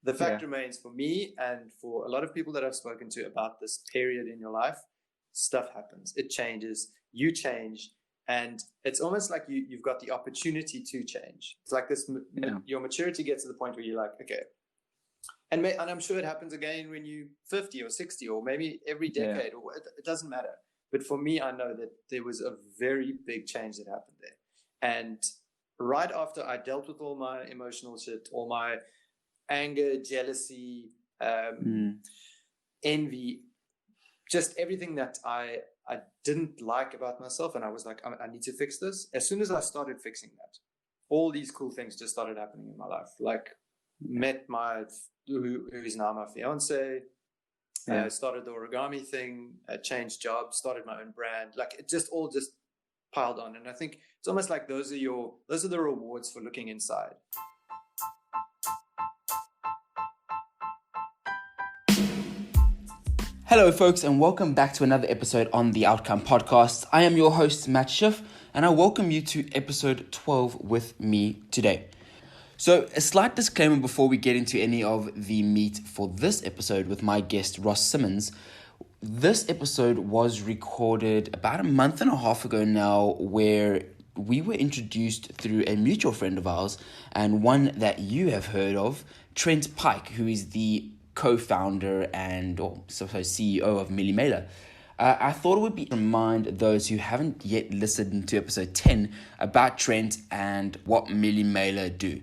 the fact remains, for me and for a lot of people that I've spoken to about this period in your life, stuff happens. It changes. You change. And it's almost like you've got the opportunity to change. It's like this, your maturity gets to the point where you're like, okay. And I'm sure it happens again when you're 50 or 60 or maybe every decade, or it doesn't matter. But for me, I know that there was a very big change that happened there. And right after I dealt with all my emotional shit, all my anger, jealousy, envy, just everything that I didn't like about myself, and I was like, I need to fix this. As soon as I started fixing that, all these cool things just started happening in my life. Like met who is now my fiance, started the Origami thing, changed jobs, started my own brand. Like it just all just piled on. And I think it's almost like those are the rewards for looking inside. Hello folks, and welcome back to another episode on the Outcome Podcast. I am your host, Matt Schiff, and I welcome you to episode 12 with me today. So a slight disclaimer before we get into any of the meat for this episode with my guest, Ross Symons. This episode was recorded about a month and a half ago now, where we were introduced through a mutual friend of ours and one that you have heard of, Trent Pike, who is the co-founder and CEO of Millie Mailer. I thought it would be to remind those who haven't yet listened to episode 10 about Trent and what Millie Mailer do.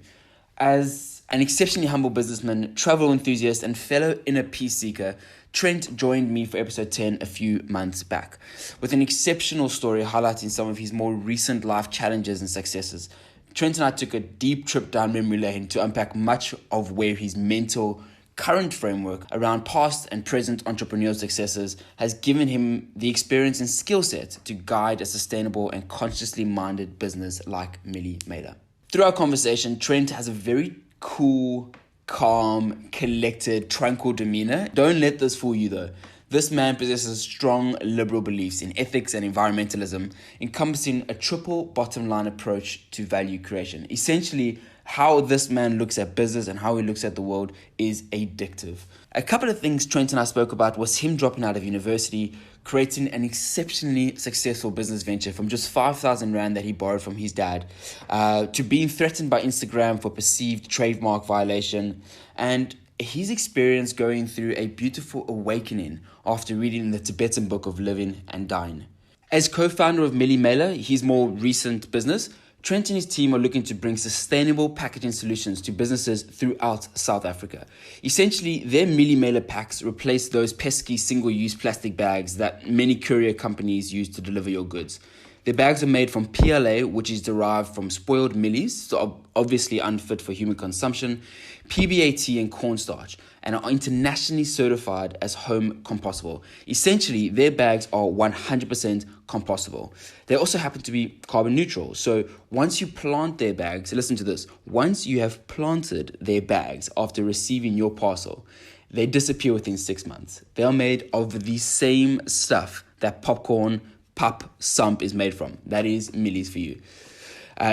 As an exceptionally humble businessman, travel enthusiast, and fellow inner peace seeker, Trent joined me for episode 10 a few months back with an exceptional story highlighting some of his more recent life challenges and successes. Trent and I took a deep trip down memory lane to unpack much of where his mental current framework around past and present entrepreneurial successes has given him the experience and skill set to guide a sustainable and consciously minded business like Millie Mailer. Through our conversation, Trent has a very cool, calm, collected, tranquil demeanor. Don't let this fool you though. This man possesses strong liberal beliefs in ethics and environmentalism, encompassing a triple bottom line approach to value creation. Essentially, how this man looks at business and how he looks at the world is addictive. A couple of things Trent and I spoke about was him dropping out of university, creating an exceptionally successful business venture from just 5,000 Rand that he borrowed from his dad, to being threatened by Instagram for perceived trademark violation, and his experience going through a beautiful awakening after reading the Tibetan book of living and dying. As co-founder of Millie Mailer, his more recent business, Trent and his team are looking to bring sustainable packaging solutions to businesses throughout South Africa. Essentially, their Millie Mailer packs replace those pesky single-use plastic bags that many courier companies use to deliver your goods. Their bags are made from PLA, which is derived from spoiled millies, so obviously unfit for human consumption, PBAT and cornstarch, and are internationally certified as home compostable. Essentially, their bags are 100% compostable. They also happen to be carbon neutral. So once you plant their bags, listen to this, once you have planted their bags after receiving your parcel, they disappear within 6 months. They are made of the same stuff that popcorn, pup, sump is made from. That is Millie's for you.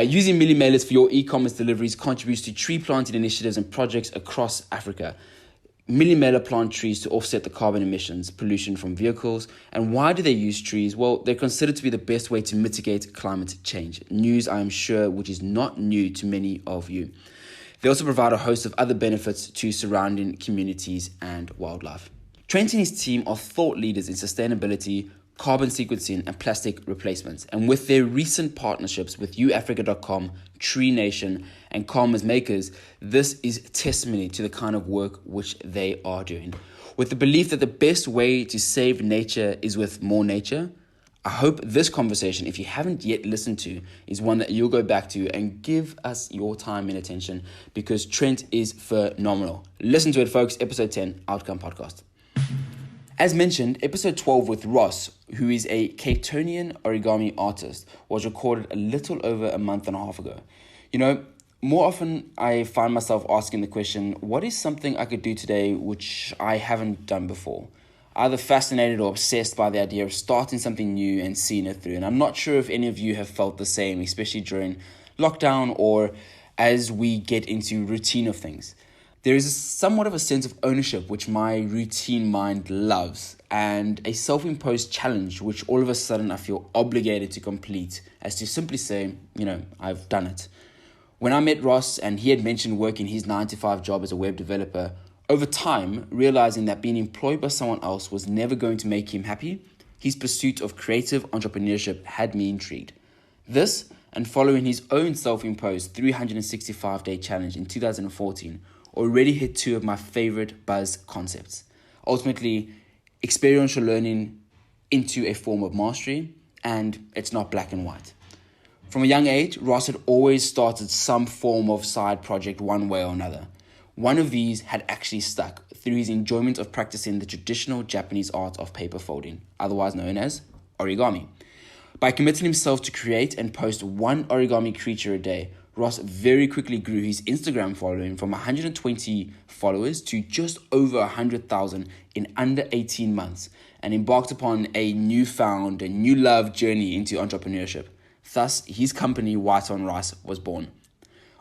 Using Millie Mailers for your e-commerce deliveries contributes to tree planting initiatives and projects across Africa. Millie Mailer plant trees to offset the carbon emissions, pollution from vehicles. And why do they use trees? Well, they're considered to be the best way to mitigate climate change. News, I am sure, which is not new to many of you. They also provide a host of other benefits to surrounding communities and wildlife. Trent and his team are thought leaders in sustainability, carbon sequencing, and plastic replacements. And with their recent partnerships with UAfrica.com, Tree Nation, and Karma's Makers, this is testimony to the kind of work which they are doing. With the belief that the best way to save nature is with more nature, I hope this conversation, if you haven't yet listened to, is one that you'll go back to and give us your time and attention, because Trent is phenomenal. Listen to it, folks. Episode 10, Outcome Podcast. As mentioned, episode 12 with Ross, who is a Tonian origami artist, was recorded a little over a month and a half ago. You know, more often I find myself asking the question, what is something I could do today which I haven't done before? Either fascinated or obsessed by the idea of starting something new and seeing it through. And I'm not sure if any of you have felt the same, especially during lockdown or as we get into routine of things. There is somewhat of a sense of ownership which my routine mind loves, and a self-imposed challenge which all of a sudden I feel obligated to complete, as to simply say, I've done it. When I met Ross and he had mentioned working his 9-to-5 job as a web developer, over time, realizing that being employed by someone else was never going to make him happy, his pursuit of creative entrepreneurship had me intrigued. This, and following his own self-imposed 365-day challenge in 2014, already hit two of my favorite buzz concepts. Ultimately, experiential learning into a form of mastery, and it's not black and white. From a young age, Ross had always started some form of side project one way or another. One of these had actually stuck through his enjoyment of practicing the traditional Japanese art of paper folding, otherwise known as origami. By committing himself to create and post one origami creature a day, Ross very quickly grew his Instagram following from 120 followers to just over 100,000 in under 18 months, and embarked upon a new love journey into entrepreneurship. Thus, his company, White on Rice, was born.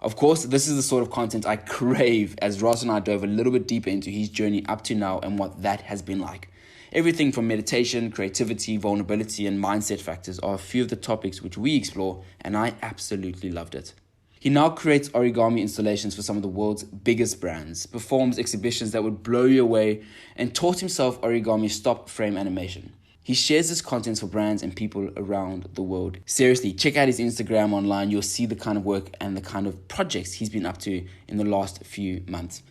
Of course, this is the sort of content I crave, as Ross and I dove a little bit deeper into his journey up to now and what that has been like. Everything from meditation, creativity, vulnerability, and mindset factors are a few of the topics which we explore, and I absolutely loved it. He now creates origami installations for some of the world's biggest brands, performs exhibitions that would blow you away, and taught himself origami stop frame animation. He shares this content for brands and people around the world. Seriously, check out his Instagram online. You'll see the kind of work and the kind of projects he's been up to in the last few months.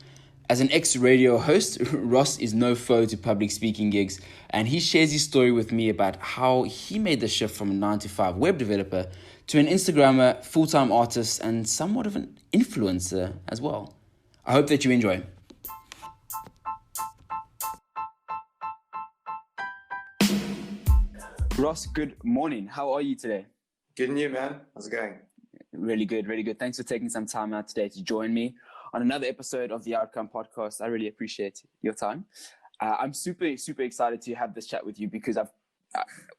As an ex-radio host, Ross is no foe to public speaking gigs, and he shares his story with me about how he made the shift from a 9-to-5 web developer to an Instagrammer, full-time artist, and somewhat of an influencer as well. I hope that you enjoy. Ross, good morning. How are you today? Good and you, man. How's it going? Really good, really good. Thanks for taking some time out today to join me on another episode of the Outcome Podcast. I really appreciate your time. I'm super excited to have this chat with you because I've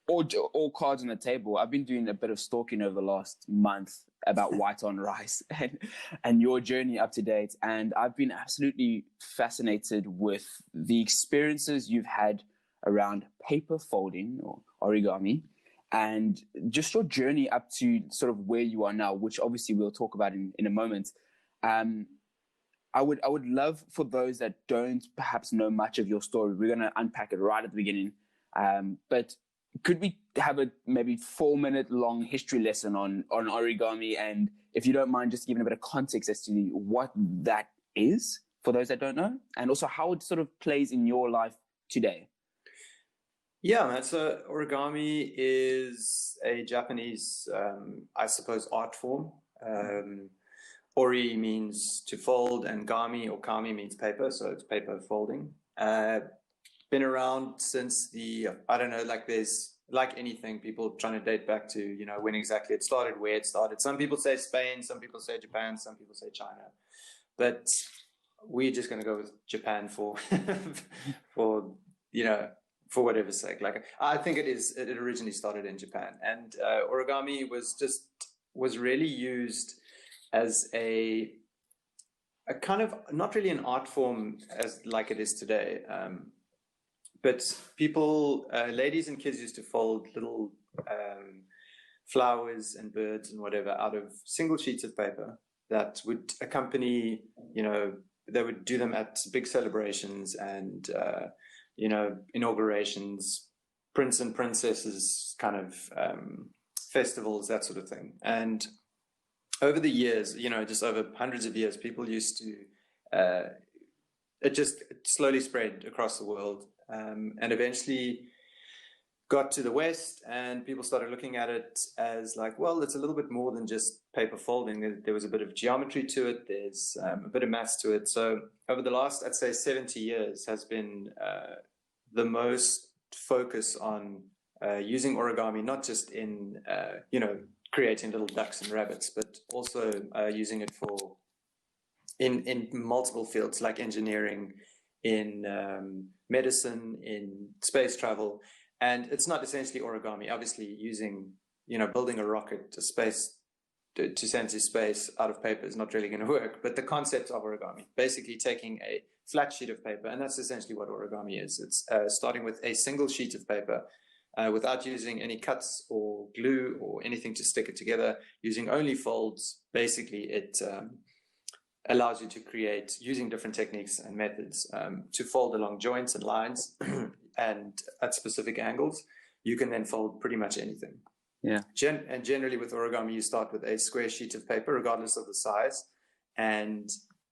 all cards on the table. I've been doing a bit of stalking over the last month about White on Rice and your journey up to date. And I've been absolutely fascinated with the experiences you've had around paper folding or origami, and just your journey up to sort of where you are now, which obviously we'll talk about in a moment. I would love for those that don't perhaps know much of your story, we're going to unpack it right at the beginning. But could we have a maybe 4-minute long history lesson on origami? And if you don't mind, just giving a bit of context as to what that is for those that don't know, and also how it sort of plays in your life today. Yeah, man. So origami is a Japanese, I suppose, art form. Ori means to fold, and gami or kami means paper, so it's paper folding. Been around since there's like anything, people trying to date back to, when exactly it started, where it started. Some people say Spain, some people say Japan, some people say China. But we're just going to go with Japan for for whatever's sake. Like, I think it originally started in Japan, and origami was really used as a kind of, not really an art form as like it is today, but people, ladies and kids used to fold little flowers and birds and whatever out of single sheets of paper that would accompany, they would do them at big celebrations and inaugurations, prince and princesses kind of festivals, that sort of thing. And over the years, just over hundreds of years, people used to, it just slowly spread across the world, and eventually got to the West, and people started looking at it as like, well, it's a little bit more than just paper folding. There was a bit of geometry to it. There's a bit of maths to it. So over the last, I'd say 70 years has been the most focus on using origami, not just in, creating little ducks and rabbits, but also using it for in multiple fields like engineering, in medicine, in space travel. And it's not essentially origami, obviously using, building a rocket, a space to send to space out of paper is not really going to work. But the concept of origami, basically taking a flat sheet of paper, and that's essentially what origami is. It's starting with a single sheet of paper without using any cuts or glue or anything to stick it together, using only folds. Basically, it allows you to create, using different techniques and methods, to fold along joints and lines and at specific angles. You can then fold pretty much anything. Yeah. And generally with origami, you start with a square sheet of paper, regardless of the size. And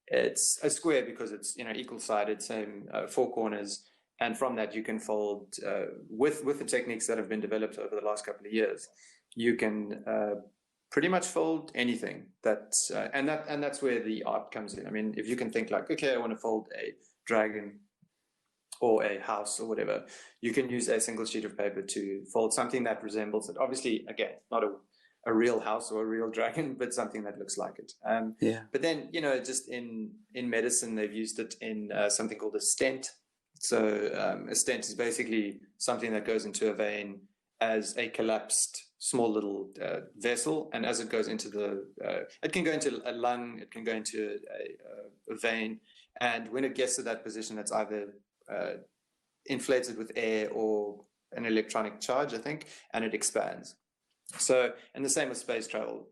it's a square because it's, equal sided, same four corners. And from that, you can fold with the techniques that have been developed over the last couple of years. You can pretty much fold anything. And that's where the art comes in. I mean, if you can think like, okay, I want to fold a dragon or a house or whatever, you can use a single sheet of paper to fold something that resembles it. Obviously, again, not a real house or a real dragon, but something that looks like it. But then, just in medicine, they've used it in something called a stent. So a stent is basically something that goes into a vein as a collapsed small little vessel, and as it goes into it can go into a lung, it can go into a vein, and when it gets to that position, it's either inflated with air or an electronic charge, I think, and it expands. So, and the same with space travel.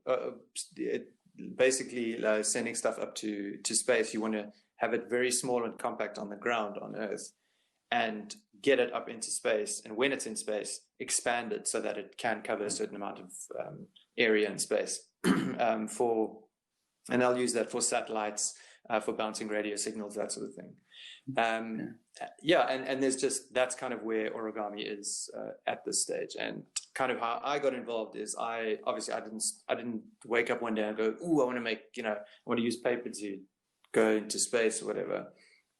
Basically, sending stuff up to space, you want to have it very small and compact on the ground on Earth, and get it up into space. And when it's in space, expand it so that it can cover a certain amount of area in space. And they'll use that for satellites, for bouncing radio signals, that sort of thing. And that's kind of where origami is at this stage. And kind of how I got involved is I didn't wake up one day and go, "Ooh, I want to use paper to go into space," or whatever.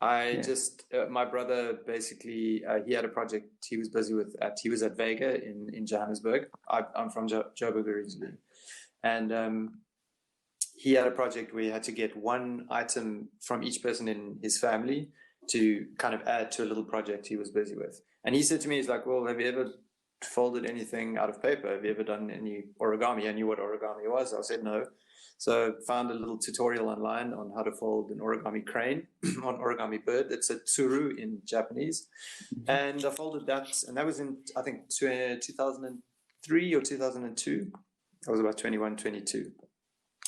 My brother basically, he had a project he was busy with he was at Vega in Johannesburg. I'm from Joburg originally. And he had a project where he had to get one item from each person in his family to kind of add to a little project he was busy with. And he said to me, he's like, "Well, have you ever folded anything out of paper? Have you ever done any origami?" I knew what origami was. I said no. So found a little tutorial online on how to fold an origami crane on origami bird. It's a tsuru in Japanese. And I folded that, and that was in, I think, 2003 or 2002. I was about 21, 22.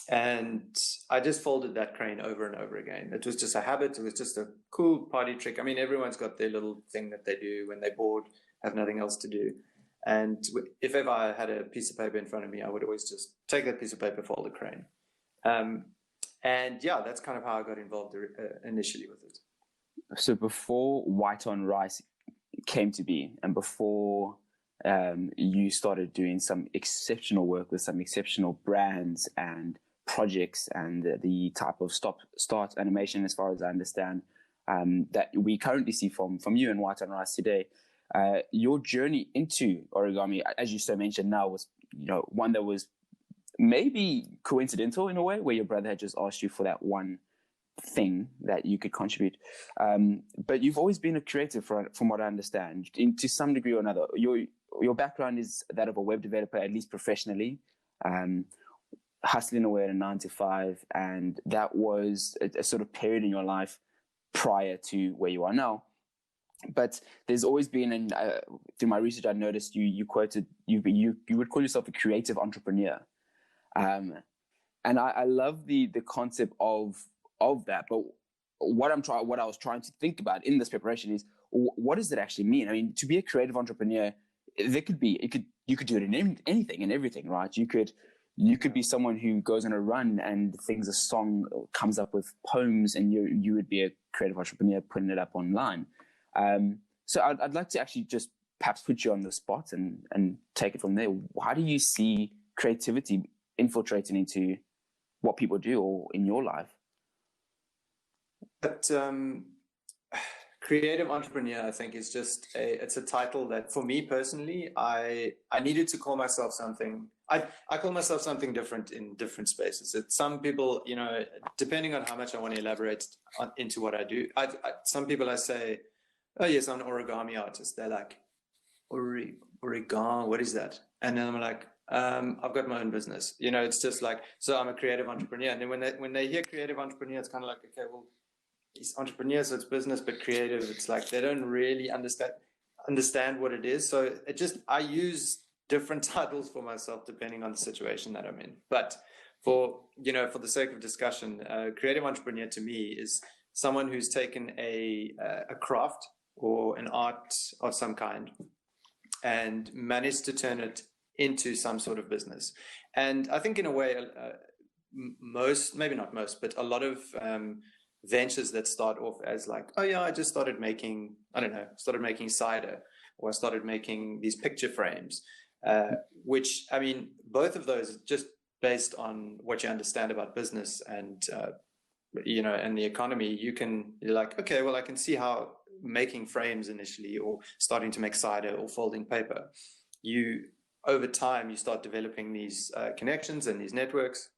And I just folded that crane over and over again. It was just a habit. It was just a cool party trick. I mean, everyone's got their little thing that they do when they're bored, have nothing else to do. And if ever I had a piece of paper in front of me, I would always just take that piece of paper, fold a crane. That's kind of how I got involved initially with it. So before White on Rice came to be, and before you started doing some exceptional work with some exceptional brands and projects and the type of start animation, as far as I understand, that we currently see from you and White on Rice today, your journey into origami, as you so mentioned now, was one that was maybe coincidental in a way, where your brother had just asked you for that one thing that you could contribute. But you've always been a creative, from what I understand, to some degree or another. Your background is that of a web developer, at least professionally, hustling away at a 9-to-5, and that was a sort of period in your life prior to where you are now. But there's always been, and through my research, I noticed you would call yourself a creative entrepreneur. And I love the concept of that. But what I was trying to think about in this preparation is, what does it actually mean? I mean, to be a creative entrepreneur, you could do it in anything and everything, right? You could be someone who goes on a run and sings a song, comes up with poems, and you would be a creative entrepreneur putting it up online. So I'd like to actually just perhaps put you on the spot and take it from there. How do you see creativity infiltrating into what people do or in your life? But creative entrepreneur, I think, is just it's a title that, for me personally, I needed to call myself something. I call myself something different in different spaces. Some people, depending on how much I want to elaborate into what I do, some people I say, "Oh yes, I'm an origami artist." They're like, "Origami, what is that?" And then I'm like, I've got my own business. It's just like, so I'm a creative entrepreneur. And then when they hear creative entrepreneur, it's kind of like, okay, well, he's entrepreneur, so it's business, but creative. It's like they don't really understand what it is. So I use different titles for myself depending on the situation that I'm in. But for the sake of discussion, creative entrepreneur to me is someone who's taken a craft or an art of some kind and managed to turn it into some sort of business. And I think in a way, maybe not most, but a lot of ventures that start off as like, oh yeah, I just started making cider, or I started making these picture frames, which, I mean, both of those just based on what you understand about business and, and the economy, you're like, okay, well, I can see how making frames initially, or starting to make cider or folding paper, over time, you start developing these connections and these networks,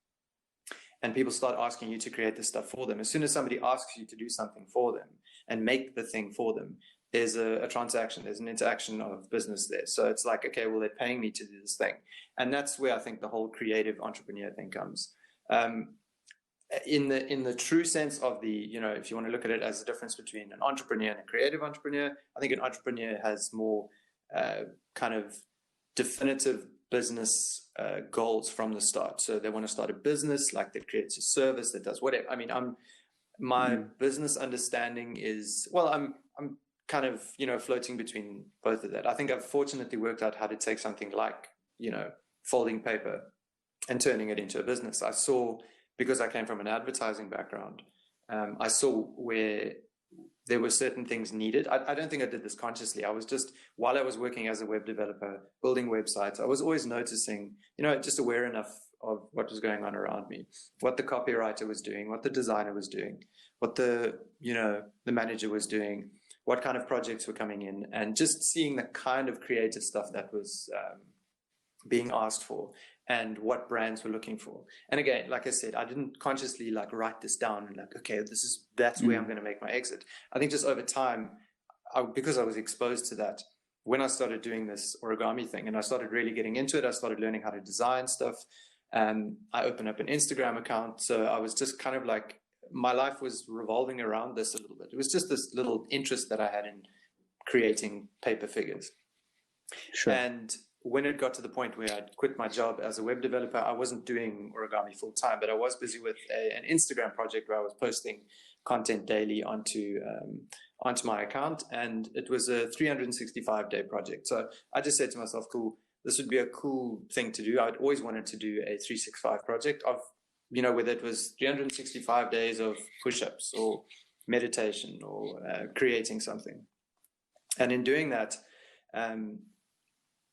and people start asking you to create this stuff for them. As soon as somebody asks you to do something for them and make the thing for them, there's a transaction, there's an interaction of business there. So it's like, okay, well, they're paying me to do this thing. And that's where I think the whole creative entrepreneur thing comes. In the true sense of if you want to look at it as a difference between an entrepreneur and a creative entrepreneur, I think an entrepreneur has more kind of definitive business goals from the start. So they want to start a business, like that creates a service that does whatever. I mean, my business understanding is, well, I'm kind of, floating between both of that. I think I've fortunately worked out how to take something like, folding paper and turning it into a business. I saw, because I came from an advertising background, I saw where there were certain things needed. I don't think I did this consciously. I was just, while I was working as a web developer, building websites, I was always noticing, just aware enough of what was going on around me, what the copywriter was doing, what the designer was doing, what the manager was doing, what kind of projects were coming in, and just seeing the kind of creative stuff that was being asked for and what brands were looking for. And again, like I said, I didn't consciously like write this down and like, okay, that's where I'm going to make my exit. I think just over time, because I was exposed to that, when I started doing this origami thing and I started really getting into it, I started learning how to design stuff. I opened up an Instagram account. So I was just kind of like, my life was revolving around this a little bit. It was just this little interest that I had in creating paper figures. Sure. And when it got to the point where I'd quit my job as a web developer, I wasn't doing origami full time, but I was busy with an Instagram project where I was posting content daily onto my account, and it was a 365-day project. So I just said to myself, cool, this would be a cool thing to do. I'd always wanted to do a 365 project of, whether it was 365 days of push-ups or meditation or creating something. And in doing that,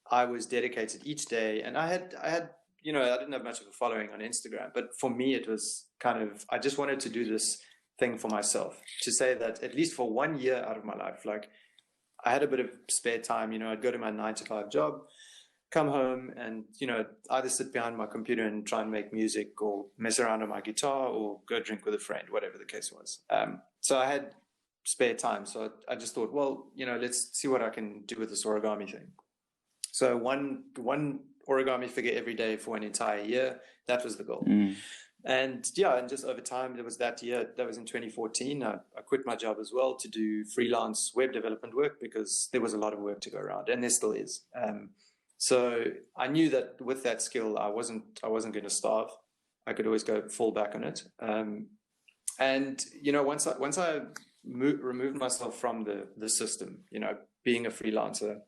I was dedicated each day, and I had, I didn't have much of a following on Instagram, but for me, it was kind of, I just wanted to do this thing for myself, to say that at least for 1 year out of my life, like I had a bit of spare time, I'd go to my 9-to-5 job, come home and, either sit behind my computer and try and make music or mess around on my guitar or go drink with a friend, whatever the case was. So I had spare time. So I just thought, well, let's see what I can do with this origami thing. So one origami figure every day for an entire year, that was the goal. And just over time, there was that year, that was in 2014, I quit my job as well to do freelance web development work because there was a lot of work to go around, and there still is. So I knew that with that skill, I wasn't going to starve. I could always fall back on it. And once I removed myself from the system, being a freelancer,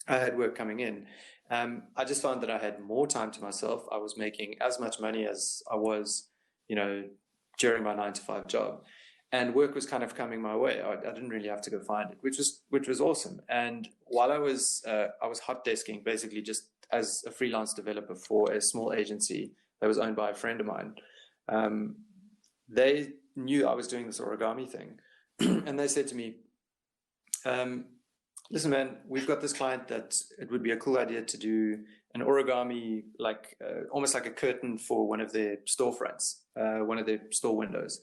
I had work coming in. I just found that I had more time to myself. I was making as much money as I was, during my 9-to-5 job, and work was kind of coming my way. I didn't really have to go find it, which was awesome. And while I was hot desking, basically just as a freelance developer for a small agency that was owned by a friend of mine. They knew I was doing this origami thing, and they said to me, listen, man, we've got this client that it would be a cool idea to do an origami, like almost like a curtain for one of their storefronts, one of their store windows.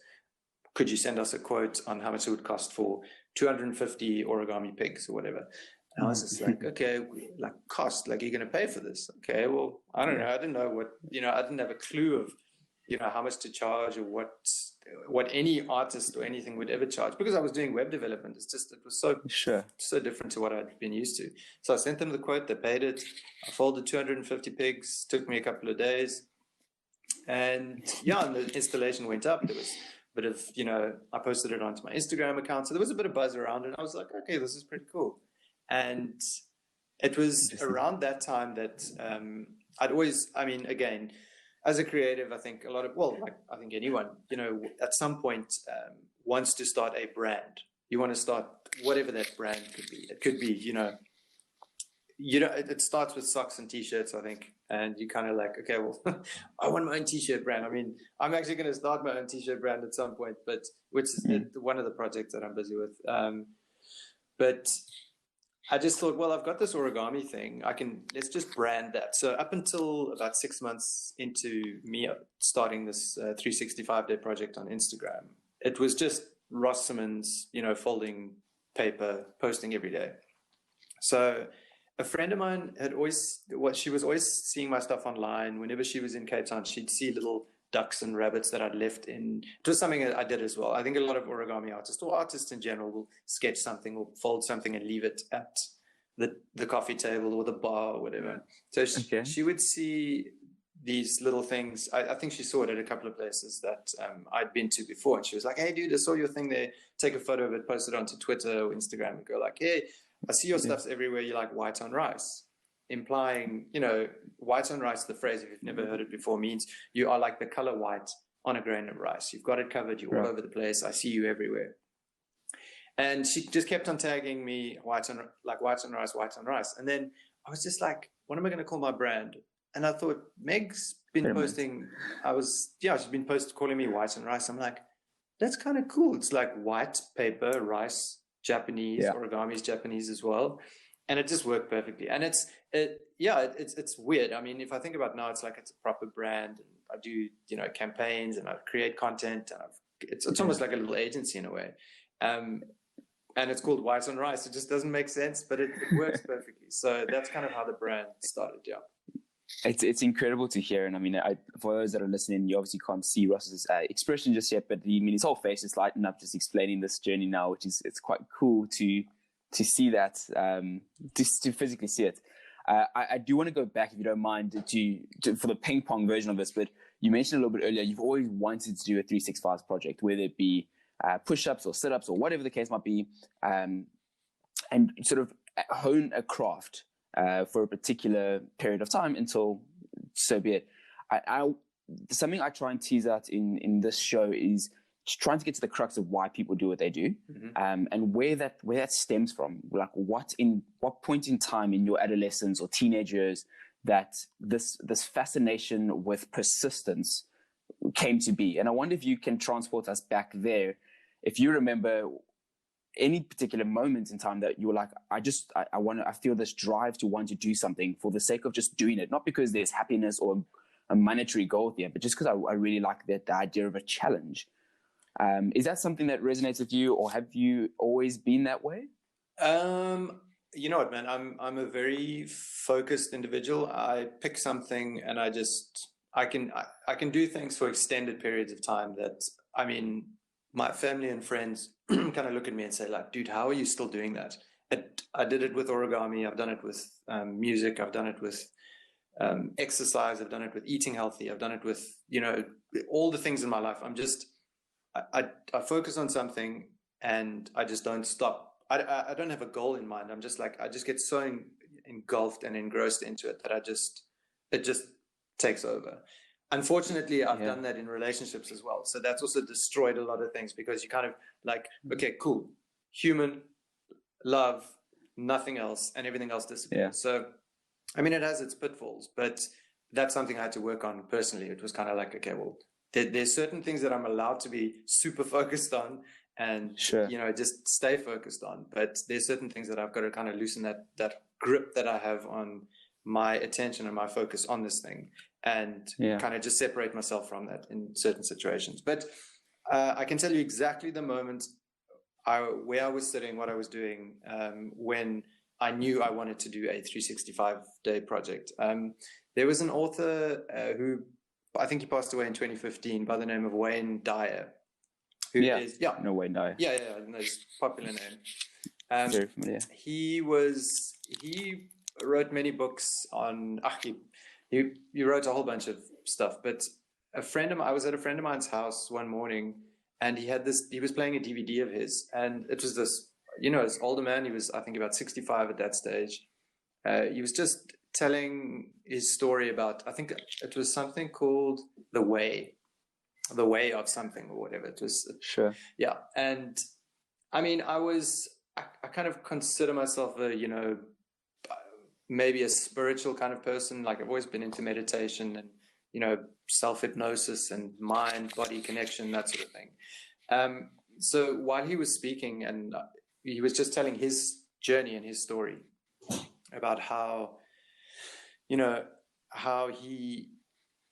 Could you send us a quote on how much it would cost for 250 origami pigs or whatever? And I was just like, okay, like cost, like you're going to pay for this. Okay, well, I don't know. I didn't know what, I didn't have a clue of, how much to charge or what any artist or anything would ever charge, because I was doing web development. It was so different to what I'd been used to. So I sent them the quote, they paid it. I folded 250 pigs, took me a couple of days. And and the installation went up. There was a bit of, I posted it onto my Instagram account. So there was a bit of buzz around it. I was like, okay, this is pretty cool. And it was around that time that again, as a creative, I think I think anyone, at some point wants to start a brand. You want to start whatever that brand could be. It could be, it starts with socks and T-shirts, I think. And you kind of like, okay, well, I want my own T-shirt brand. I mean, I'm actually going to start my own T-shirt brand at some point, which is one of the projects that I'm busy with. But I just thought, well, I've got this origami thing. Let's just brand that. So up until about 6 months into me starting this 365-day project on Instagram, it was just Ross Symons, folding paper, posting every day. So a friend of mine she was always seeing my stuff online. Whenever she was in Cape Town, she'd see little ducks and rabbits that I'd left in. It was something that I did as well. I think a lot of origami artists, or artists in general, will sketch something or fold something and leave it at the coffee table or the bar or whatever. So she would see these little things. I think she saw it at a couple of places that I'd been to before. And she was like, hey, dude, I saw your thing there. Take a photo of it, post it onto Twitter or Instagram and go like, hey, I see your stuff's everywhere. You like white on rice. Implying, white on rice, the phrase, if you've never heard it before, means you are like the color white on a grain of rice. You've got it covered. You're all over the place. I see you everywhere. And she just kept on tagging me white on rice. And then I was just like, what am I going to call my brand? And I thought, Meg's been posting, she's been calling me white on rice. I'm like, that's kind of cool. It's like white paper, rice, Japanese, origami is Japanese as well. And it just worked perfectly. And it's weird. I mean, if I think about now, it's like it's a proper brand. And I do, campaigns and I create content. And it's almost like a little agency in a way. And it's called White on Rice. It just doesn't make sense, but it works perfectly. So that's kind of how the brand started. Yeah. It's incredible to hear. And I mean, for those that are listening, you obviously can't see Ross's expression just yet, but his whole face is lighting up just explaining this journey now, it's quite cool to see that, just to physically see it. I do want to go back, if you don't mind, to for the ping pong version of this, but you mentioned a little bit earlier, you've always wanted to do a 365 project, whether it be push-ups or sit-ups or whatever the case might be, and sort of hone a craft for a particular period of time until so be it. Something I try and tease out in this show is trying to get to the crux of why people do what they do, and where that stems from. Like what point in time in your adolescence or teenage years that this fascination with persistence came to be. And I wonder if you can transport us back there. If you remember any particular moment in time that you were like, I feel this drive to want to do something for the sake of just doing it, not because there's happiness or a monetary goal there, but just because I really like the idea of a challenge. Is that something that resonates with you, or have you always been that way? You know what, man? I'm a very focused individual. I pick something and I can do things for extended periods of time that, I mean, my family and friends kind of look at me and say like, dude, how are you still doing that? I did it with origami. I've done it with music. I've done it with exercise. I've done it with eating healthy. I've done it with, all the things in my life. I focus on something and I just don't stop. I don't have a goal in mind. I'm just like, I just get so engulfed and engrossed into it that it just takes over. Unfortunately, I've done that in relationships as well. So that's also destroyed a lot of things, because you kind of like, okay, cool, human, love, nothing else, and everything else disappears. Yeah. So, I mean, it has its pitfalls, but that's something I had to work on personally. It was kind of like, okay, well, there's certain things that I'm allowed to be super focused on and, just stay focused on. But there's certain things that I've got to kind of loosen that grip that I have on my attention and my focus on this thing, and kind of just separate myself from that in certain situations. But I can tell you exactly the moment where I was sitting, what I was doing, when I knew I wanted to do a 365-day project. There was an author who I think he passed away in 2015 by the name of Wayne Dyer. No, Wayne Dyer. Yeah, it's a popular name. Very familiar. He wrote many books on. He wrote a whole bunch of stuff. But I was at a friend of mine's house one morning, and he was playing a DVD of his, and it was this, this older man. He was, I think, about 65 at that stage. He was just telling his story about, I think it was something called the way of something or whatever it was. Sure. Yeah. And I mean, I kind of consider myself maybe a spiritual kind of person. Like I've always been into meditation and, self-hypnosis and mind-body connection, that sort of thing. So while he was speaking, and he was just telling his journey and his story about how he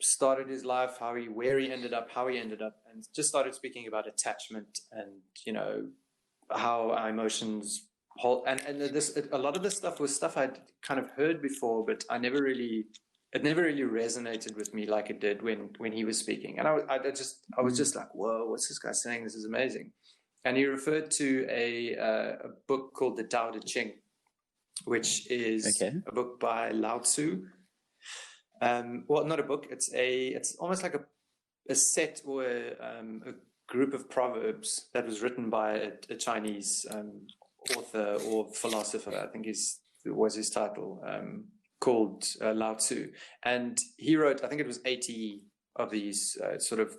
started his life, where he ended up, and just started speaking about attachment and, how our emotions hold. And a lot of this stuff was stuff I'd kind of heard before, but it never really resonated with me like it did when he was speaking. And I was just like, whoa, what's this guy saying? This is amazing. And he referred to a book called The Tao Te Ching, which is a book by Lao Tzu. Well, not a book. It's almost like a set or a group of proverbs that was written by a Chinese author or philosopher. I think was his title, called Lao Tzu. And he wrote, I think it was 80 of these sort of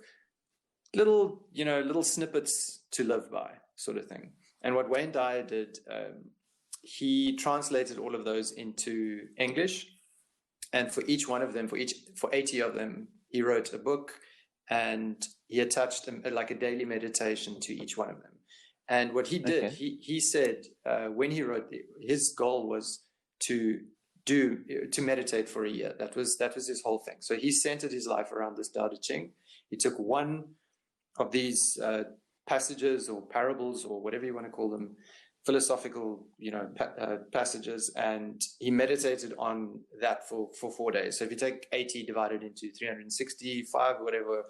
little snippets to live by sort of thing. And what Wayne Dyer did, he translated all of those into English. And for each one of them, for 80 of them, he wrote a book, and he attached like a daily meditation to each one of them. And what he did, he said when he wrote, his goal was to meditate for a year. That was his whole thing. So he centered his life around this Tao Te Ching. He took one of these passages or parables or whatever you want to call them, philosophical, passages, and he meditated on that for 4 days. So if you take 80 divided into 365, whatever,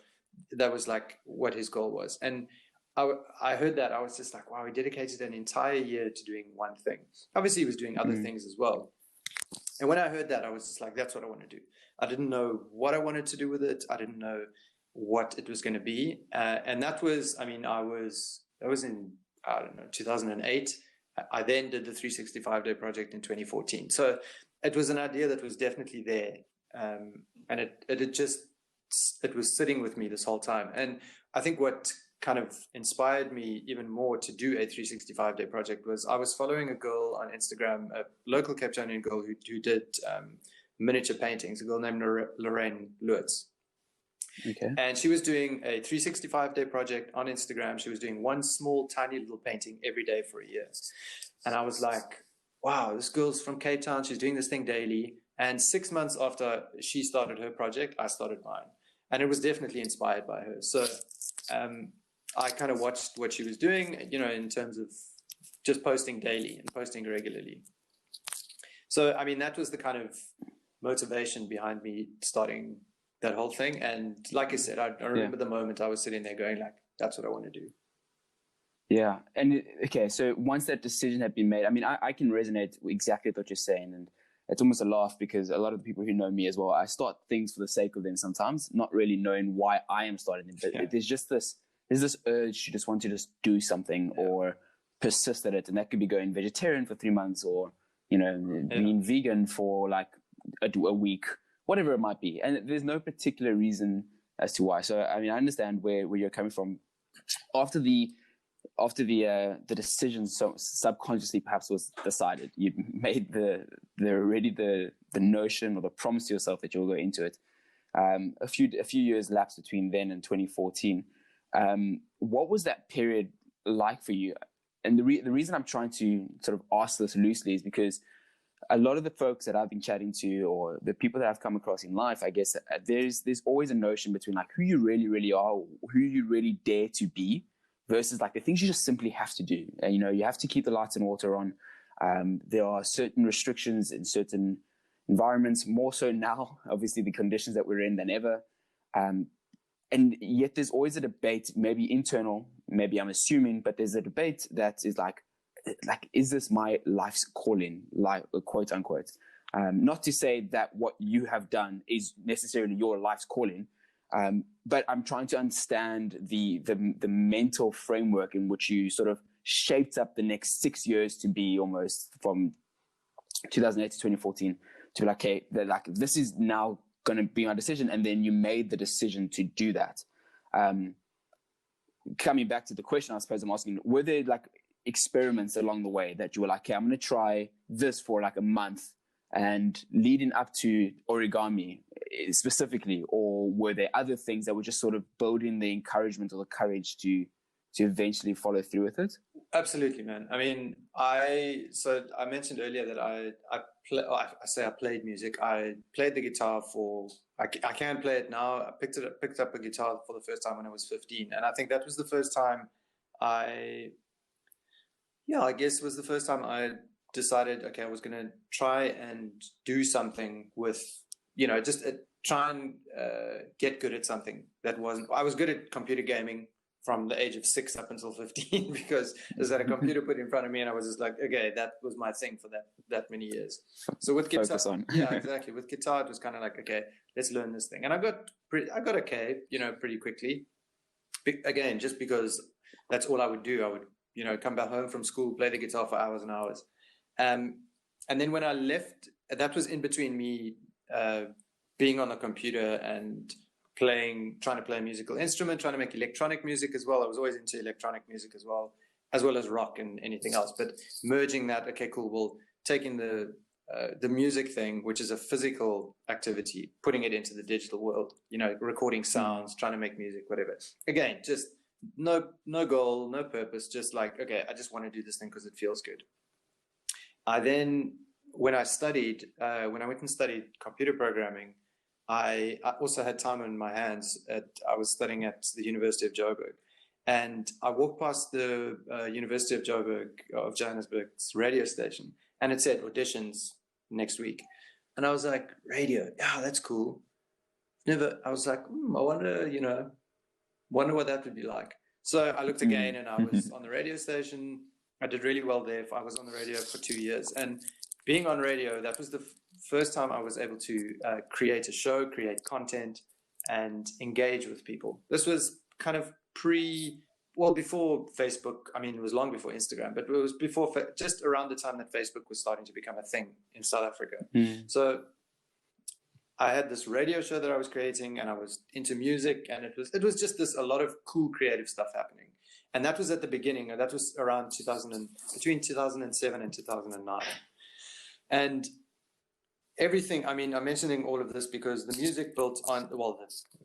that was like what his goal was. And I heard that, I was just like, wow, he dedicated an entire year to doing one thing. Obviously, he was doing other things as well. And when I heard that, I was just like, that's what I want to do. I didn't know what I wanted to do with it. I didn't know what it was going to be. And that was, that was in, 2008. I then did the 365-day project in 2014. So it was an idea that was definitely there. And it was sitting with me this whole time. And I think what kind of inspired me even more to do a 365-day project was I was following a girl on Instagram, a local Cape Townian girl who did miniature paintings, a girl named Lorraine Lewitz. Okay. And she was doing a 365-day project on Instagram. She was doing one small, tiny little painting every day for a year. And I was like, wow, this girl's from Cape Town. She's doing this thing daily. And 6 months after she started her project, I started mine. And it was definitely inspired by her. So I kind of watched what she was doing, in terms of just posting daily and posting regularly. So, that was the kind of motivation behind me starting that whole thing. And like I said, I remember the moment I was sitting there going like, that's what I want to do. Yeah. And so once that decision had been made, I can resonate exactly with what you're saying. And it's almost a laugh because a lot of the people who know me as well, I start things for the sake of them sometimes, not really knowing why I am starting them. But there's this urge to just want to just do something or persist at it. And that could be going vegetarian for 3 months or, being vegan for like a week, whatever it might be. And there's no particular reason as to why. So, I understand where you're coming from. After the decision, so subconsciously perhaps was decided, you made the notion or the promise to yourself that you'll go into it. A few years lapsed between then and 2014. What was that period like for you? And the reason I'm trying to sort of ask this loosely is because a lot of the folks that I've been chatting to or the people that I've come across in life, I guess there's always a notion between like who you really, really are, who you really dare to be versus like the things you just simply have to do. And, you have to keep the lights and water on. There are certain restrictions in certain environments, more so now, obviously the conditions that we're in than ever. And yet there's always a debate, maybe internal, maybe I'm assuming, but there's a debate that is like, is this my life's calling, like, quote unquote? Not to say that what you have done is necessarily your life's calling, but I'm trying to understand the mental framework in which you sort of shaped up the next 6 years to be almost from 2008 to 2014 to like, okay, like this is now going to be my decision, and then you made the decision to do that. Coming back to the question, I suppose I'm asking, were there like experiments along the way that you were like, okay, I'm going to try this for like a month and leading up to Origami specifically, or were there other things that were just sort of building the encouragement or the courage to eventually follow through with it? Absolutely, man. I mean, I mentioned earlier that I played music. I played the guitar I can play it now. I picked up a guitar for the first time when I was 15. And I think that was the first time I decided, okay, I was going to try and do something with, just try and get good at something that I was good at computer gaming from the age of 6 up until 15, because there's had a computer put in front of me, and I was just like, okay, that was my thing for that many years. So with guitar, yeah, exactly. With guitar, it was kind of like, okay, let's learn this thing, and I got okay, pretty quickly. Again, just because that's all I would do. I would, come back home from school, play the guitar for hours and hours, and then when I left, that was in between me being on the computer and trying to play a musical instrument, trying to make electronic music as well. I was always into electronic music as well as rock and anything else. But merging that, okay, cool. Well, taking the music thing, which is a physical activity, putting it into the digital world, recording sounds, trying to make music, whatever. Again, just no goal, no purpose, just like, okay, I just want to do this thing because it feels good. When I went and studied computer programming, I also had time on my hands. I was studying at the University of Joburg, and I walked past the University of Johannesburg's radio station, and it said auditions next week. And I was like, radio, yeah, that's cool. I was like, I wonder what that would be like. So I looked again, and I was on the radio station. I did really well there. I was on the radio for 2 years, and being on radio, that was the first time I was able to create a show, create content, and engage with people. This was kind of before Facebook. I mean, it was long before Instagram, but it was before, just around the time that Facebook was starting to become a thing in South Africa. So I had this radio show that I was creating, and I was into music, and it was just a lot of cool creative stuff happening. And that was at the beginning, and that was around between 2007 and 2009. And everything, I mean, I'm mentioning all of this because the music built on, the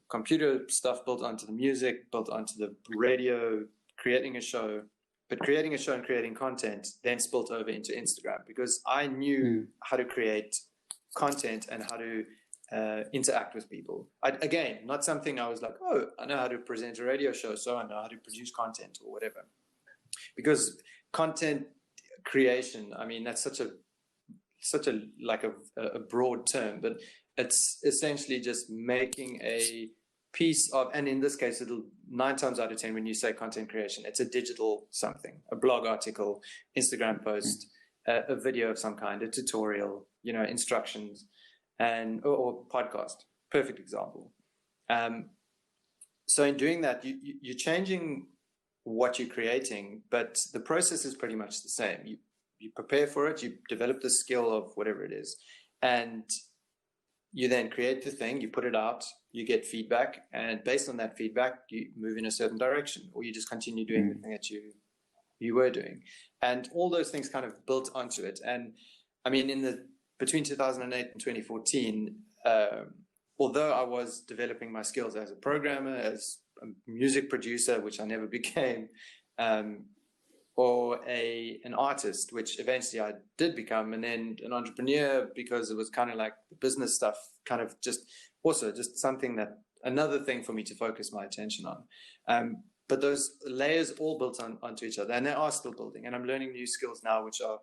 computer stuff built onto the music, built onto the radio, creating a show, but creating a show and creating content then spilled over into Instagram, because I knew how to create content and how to interact with people. Again, not something I was like, oh, I know how to present a radio show, so I know how to produce content or whatever. Because content creation, I mean, that's such a broad term, but it's essentially just making a piece of, and in this case, it'll 9 times out of 10, when you say content creation, it's a digital something, a blog article, Instagram post, a video of some kind, a tutorial, instructions, or podcast. Perfect example. So in doing that, you're changing what you're creating, but the process is pretty much the same. You prepare for it, you develop the skill of whatever it is, and you then create the thing, you put it out, you get feedback, and based on that feedback, you move in a certain direction, or you just continue doing the thing that you were doing. And all those things kind of built onto it. And I mean, between 2008 and 2014, although I was developing my skills as a programmer, as a music producer, which I never became, or an artist, which eventually I did become, and then an entrepreneur, because it was kind of like the business stuff, kind of just something another thing for me to focus my attention on. But those layers all built onto each other, and they are still building, and I'm learning new skills now, which are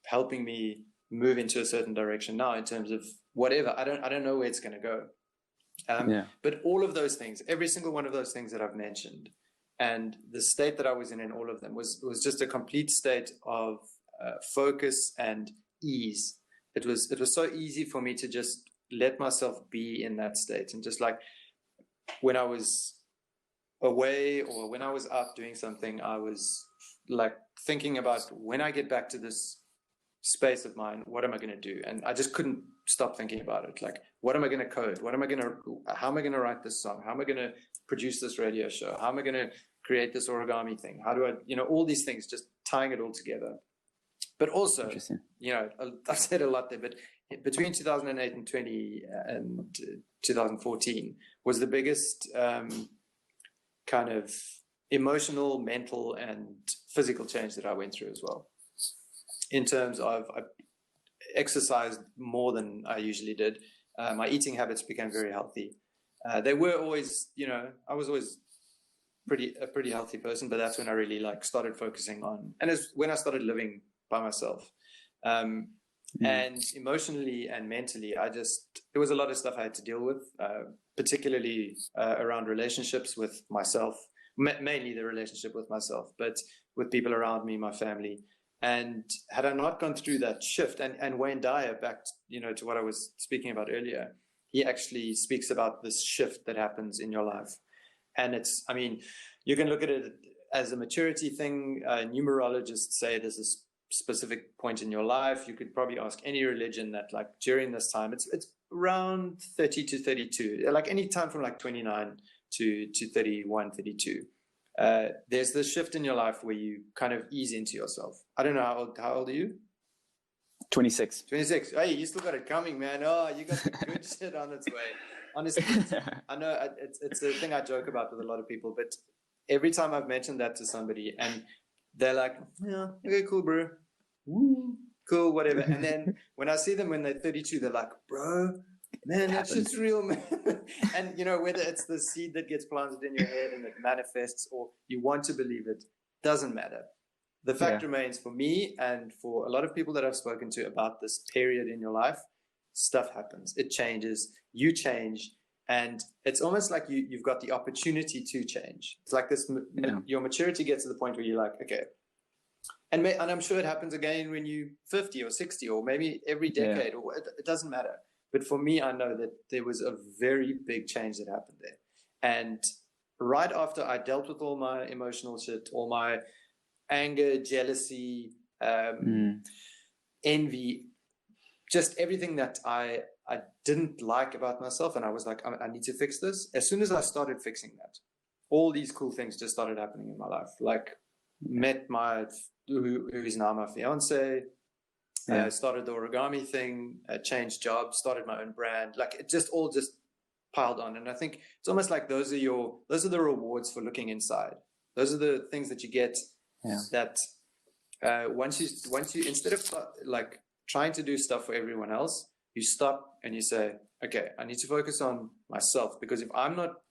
helping me move into a certain direction now in terms of whatever. I don't know where it's going to go. But all of those things, every single one of those things that I've mentioned, and the state that I was in all of them was just a complete state of focus and ease. It was so easy for me to just let myself be in that state, and just like when I was away or when I was out doing something, I was like thinking about, when I get back to this space of mine, what am I going to do? And I just couldn't stop thinking about it. Like, what am I going to code? How am I going to write this song? How am I going to produce this radio show? How am I going to create this origami thing? How do I, all these things, just tying it all together. But also, I've said a lot there, but between 2008 and 2014 was the biggest kind of emotional, mental, and physical change that I went through as well. In terms of, I exercised more than I usually did. My eating habits became very healthy. They were always, I was always a pretty healthy person, but that's when I really started focusing on, and it's when I started living by myself. And emotionally and mentally, there was a lot of stuff I had to deal with, particularly around relationships with myself, mainly the relationship with myself, but with people around me, my family. And had I not gone through that shift, and Wayne Dyer, back to what I was speaking about earlier, he actually speaks about this shift that happens in your life. And you can look at it as a maturity thing. Numerologists say there's a specific point in your life. You could probably ask any religion that during this time, it's around 30 to 32, any time from 29 to 31, 32. There's this shift in your life where you kind of ease into yourself. I don't know, how old are you? 26. 26. Hey, you still got it coming, man. Oh, you got the good shit on its way. Honestly, I know it's a thing I joke about with a lot of people, but every time I've mentioned that to somebody and they're like, yeah, okay, cool, bro. Woo, cool, whatever. And then when I see them when they're 32, they're like, bro, man, that shit's real, man. And, whether it's the seed that gets planted in your head and it manifests, or you want to believe it, doesn't matter. The fact remains, for me and for a lot of people that I've spoken to about this period in your life, stuff happens. It changes. You change. And it's almost like you've got the opportunity to change. It's like this, your maturity gets to the point where you're like, okay. And I'm sure it happens again when you're 50 or 60 or maybe every decade, or it doesn't matter. But for me, I know that there was a very big change that happened there. And right after I dealt with all my emotional shit, all my anger, jealousy, envy, just everything that I didn't like about myself, and I was like, I need to fix this. As soon as I started fixing that, all these cool things just started happening in my life. Met who is now my fiance, started the origami thing, changed jobs, started my own brand. It just all piled on. And I think it's almost like those are the rewards for looking inside. Those are the things that you get that once you instead of trying to do stuff for everyone else, you stop and you say, okay, I need to focus on myself, because if I'm not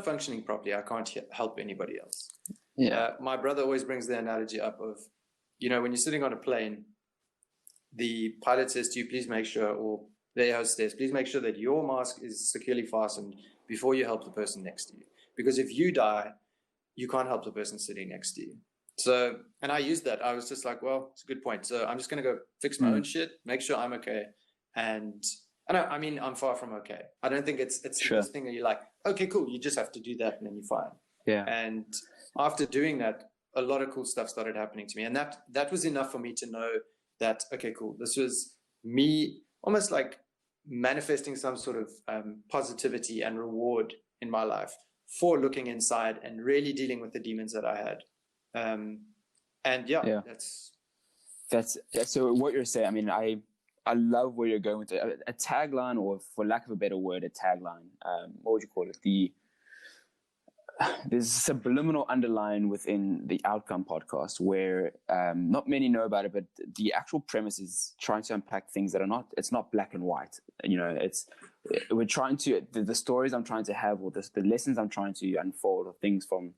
functioning properly, I can't help anybody else. My brother always brings the analogy up of, when you're sitting on a plane, the pilot says to you, please make sure, or the air hostess, please make sure that your mask is securely fastened before you help the person next to you. Because if you die, you can't help the person sitting next to you. So, and I used that. I was just like, well, it's a good point. So I'm just going to go fix my own shit, make sure I'm okay. And I'm far from okay. I don't think it's this thing that you're like, okay, cool. You just have to do that and then you're fine. Yeah. And after doing that, a lot of cool stuff started happening to me. And that was enough for me to know that, okay, cool. This was me almost like manifesting some sort of positivity and reward in my life for looking inside and really dealing with the demons that I had. That's so what you're saying. I love where you're going with it. A tagline, or for lack of a better word, a tagline. What would you call it? There's a subliminal underline within the Outcome podcast where not many know about it, but the actual premise is trying to unpack things that it's not black and white. We're trying to, the stories I'm trying to have, or the lessons I'm trying to unfold, or things from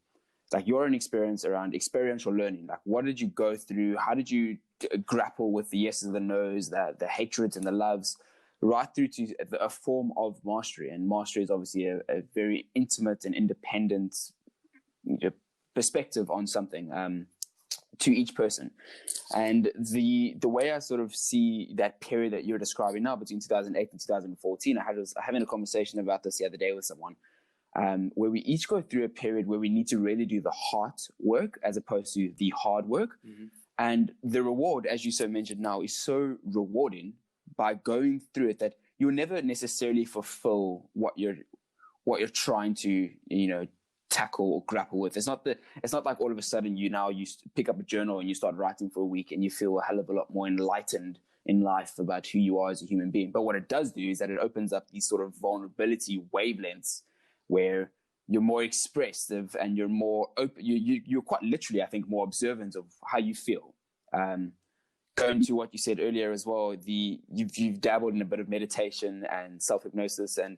like your own experience around experiential learning. Like, what did you go through? How did you grapple with the yeses and the nos, the hatreds and the loves, right through to a form of mastery? And mastery is obviously a very intimate and independent perspective on something to each person. And the way I sort of see that period that you're describing now between 2008 and 2014, I was having a conversation about this the other day with someone, where we each go through a period where we need to really do the heart work as opposed to the hard work. Mm-hmm. And the reward, as you so mentioned now, is so rewarding by going through it that you'll never necessarily fulfill what you're trying to, tackle or grapple with. It's not like all of a sudden you pick up a journal and you start writing for a week and you feel a hell of a lot more enlightened in life about who you are as a human being. But what it does do is that it opens up these sort of vulnerability wavelengths where you're more expressive and you're more open. You're quite literally, I think, more observant of how you feel. Going to what you said earlier as well, you've dabbled in a bit of meditation and self-hypnosis, and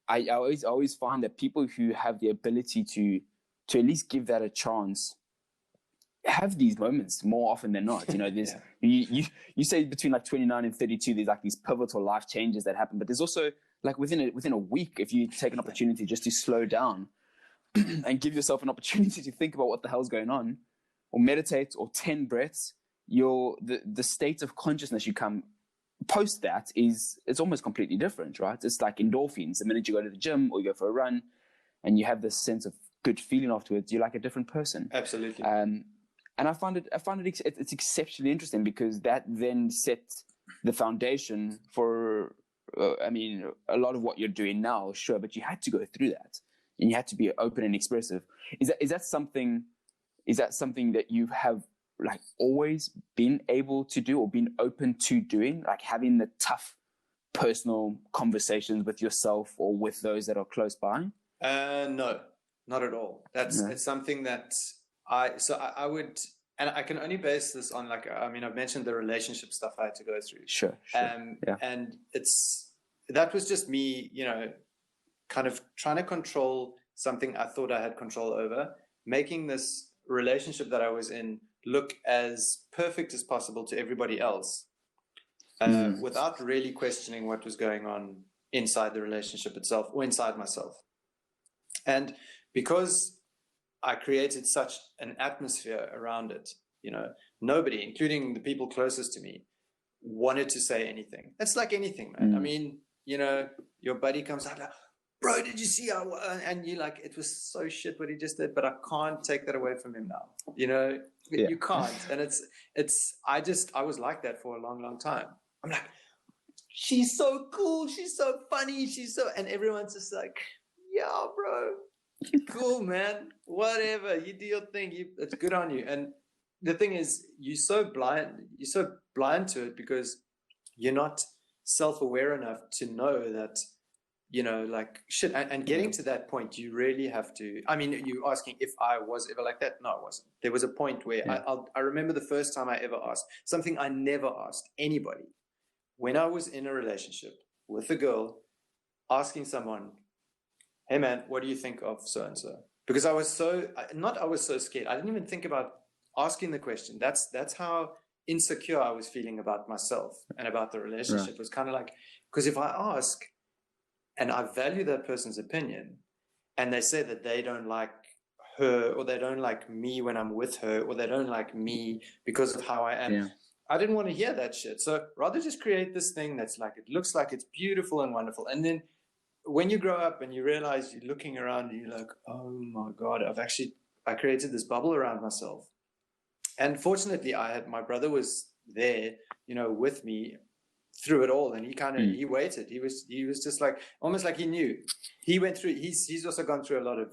I always find that people who have the ability to at least give that a chance have these moments more often than not. There's you say between like 29 and 32, there's like these pivotal life changes that happen, but there's also like within a week, if you take an opportunity just to slow down and give yourself an opportunity to think about what the hell's going on, or meditate, or 10 breaths, the state of consciousness you come post that it's almost completely different, right? It's like endorphins. The minute you go to the gym or you go for a run and you have this sense of good feeling afterwards, you're like a different person. Absolutely. And I find it's exceptionally interesting because that then sets the foundation for, a lot of what you're doing now, sure, but you had to go through that and you had to be open and expressive. Is that something that you have like always been able to do or been open to doing, like having the tough personal conversations with yourself or with those that are close by? No, not at all. It's something that I would, and I can only base this on I've mentioned the relationship stuff I had to go through. Sure. And that was just me, kind of trying to control something I thought I had control over, making this relationship that I was in look as perfect as possible to everybody else, without really questioning what was going on inside the relationship itself or inside myself. And because I created such an atmosphere around it, nobody, including the people closest to me, wanted to say anything. It's like anything, man. Your buddy comes out like, bro, did you see how, and you're like, it was so shit what he just did, but I can't take that away from him now. You can't. And I was like that for a long, long time. I'm like, she's so cool. She's so funny. And everyone's just like, yeah, bro, cool, man. Whatever. You do your thing. It's good on you. And the thing is, you're so blind to it because you're not self-aware enough to know that, shit. And getting to that point, you really have to. You're asking if I was ever like that. No, I wasn't. There was a point where I remember the first time I ever asked something I never asked anybody. When I was in a relationship with a girl, asking someone, hey man, what do you think of so-and-so? Because I was so scared. I didn't even think about asking the question. That's how insecure I was feeling about myself and about the relationship. Right. It was kind of like, because if I ask and I value that person's opinion and they say that they don't like her or they don't like me when I'm with her or they don't like me because of how I am. Yeah. I didn't want to hear that shit. So rather just create this thing that's like, it looks like it's beautiful and wonderful. And then when you grow up and you realize you're looking around and you're like, oh my God, I created this bubble around myself. And fortunately my brother was there, with me through it all. And he waited. He was just like, almost like he knew. He went through, he's also gone through a lot of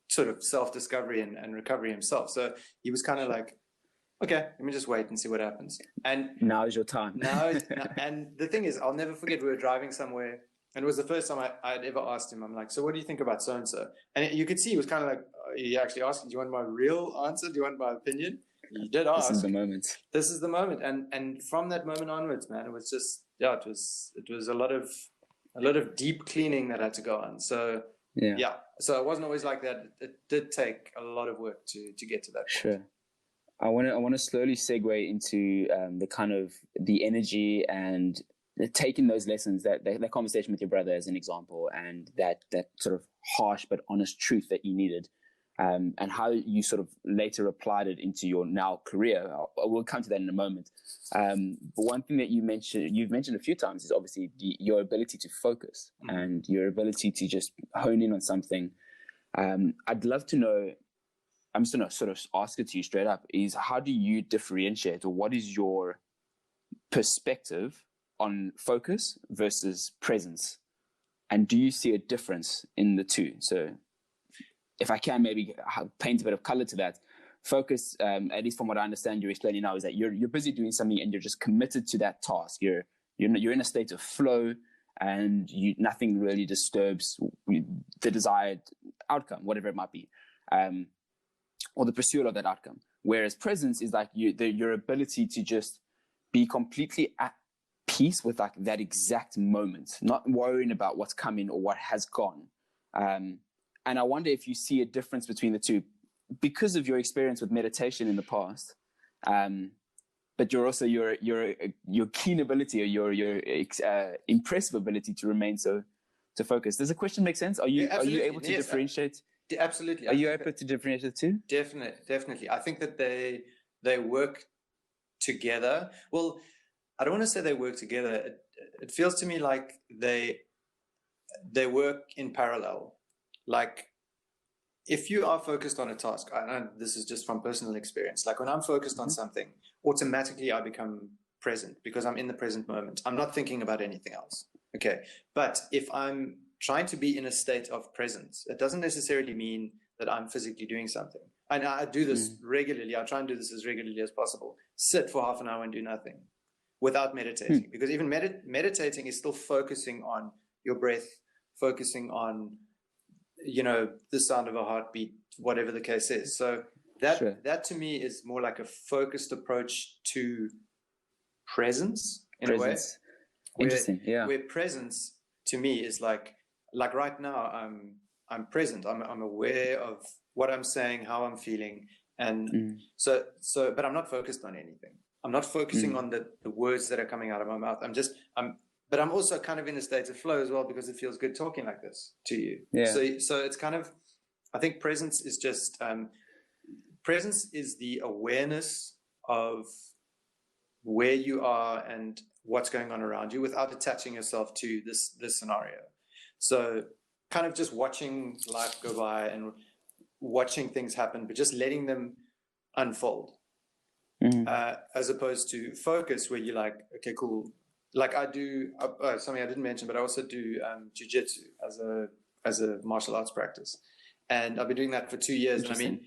sort of self-discovery and recovery himself. So he was kind of like, okay, let me just wait and see what happens. And now is your time. And the thing is, I'll never forget, we were driving somewhere and it was the first time I'd ever asked him. I'm like, so what do you think about so-and-so? And you could see he was kind of like, he actually asked, do you want my real answer? Do you want my opinion? You did ask. This is the moment. This is the moment. And from that moment onwards, man, it was just, it was a lot of deep cleaning that had to go on. So Yeah. So it wasn't always like that. It did take a lot of work to get to that point. Sure. I want to slowly segue into the kind of the energy and taking those lessons, that conversation with your brother as an example, and that sort of harsh but honest truth that you needed, and how you sort of later applied it into your now career. We'll come to that in a moment. But one thing that you've mentioned a few times is obviously your ability to focus and your ability to just hone in on something. I'd love to know, I'm just going to sort of ask it to you straight up, is how do you differentiate, or what is your perspective on focus versus presence? And do you see a difference in the two? So if I can maybe paint a bit of color to that, focus, at least from what I understand you're explaining now, is that you're busy doing something and you're just committed to that task. You're in a state of flow, and nothing really disturbs the desired outcome, whatever it might be. Or the pursuit of that outcome. Whereas presence is like your ability to just be completely at peace with like that exact moment, not worrying about what's coming or what has gone. And I wonder if you see a difference between the two because of your experience with meditation in the past, but you're also your keen ability, or your impressive ability to remain so focused. Does the question make sense? Are you able to differentiate? Absolutely. Are you able to differentiate the two? Definitely. I think that they work together. Well, I don't want to say they work together. It feels to me like they work in parallel. Like if you are focused on a task, I know this is just from personal experience. Like when I'm focused on something, automatically I become present because I'm in the present moment. I'm not thinking about anything else. Okay. But if I'm trying to be in a state of presence, it doesn't necessarily mean that I'm physically doing something. And I do this regularly. I try and do this as regularly as possible. Sit for half an hour and do nothing without meditating, because even meditating is still focusing on your breath, focusing on, the sound of a heartbeat, whatever the case is. So that to me is more like a focused approach to presence in a way. Interesting. Yeah. Where presence to me is like right now I'm present. I'm aware of what I'm saying, how I'm feeling, and so but I'm not focused on anything. I'm not focusing on the words that are coming out of my mouth. But I'm also kind of in a state of flow as well, because it feels good talking like this to you. Yeah. So it's kind of, I think presence is just presence is the awareness of where you are and what's going on around you without attaching yourself to this scenario. So kind of just watching life go by and watching things happen, but just letting them unfold, as opposed to focus where you're like, okay, cool. Like I do something I didn't mention, but I also do jiu-jitsu as a martial arts practice. And I've been doing that for 2 years. And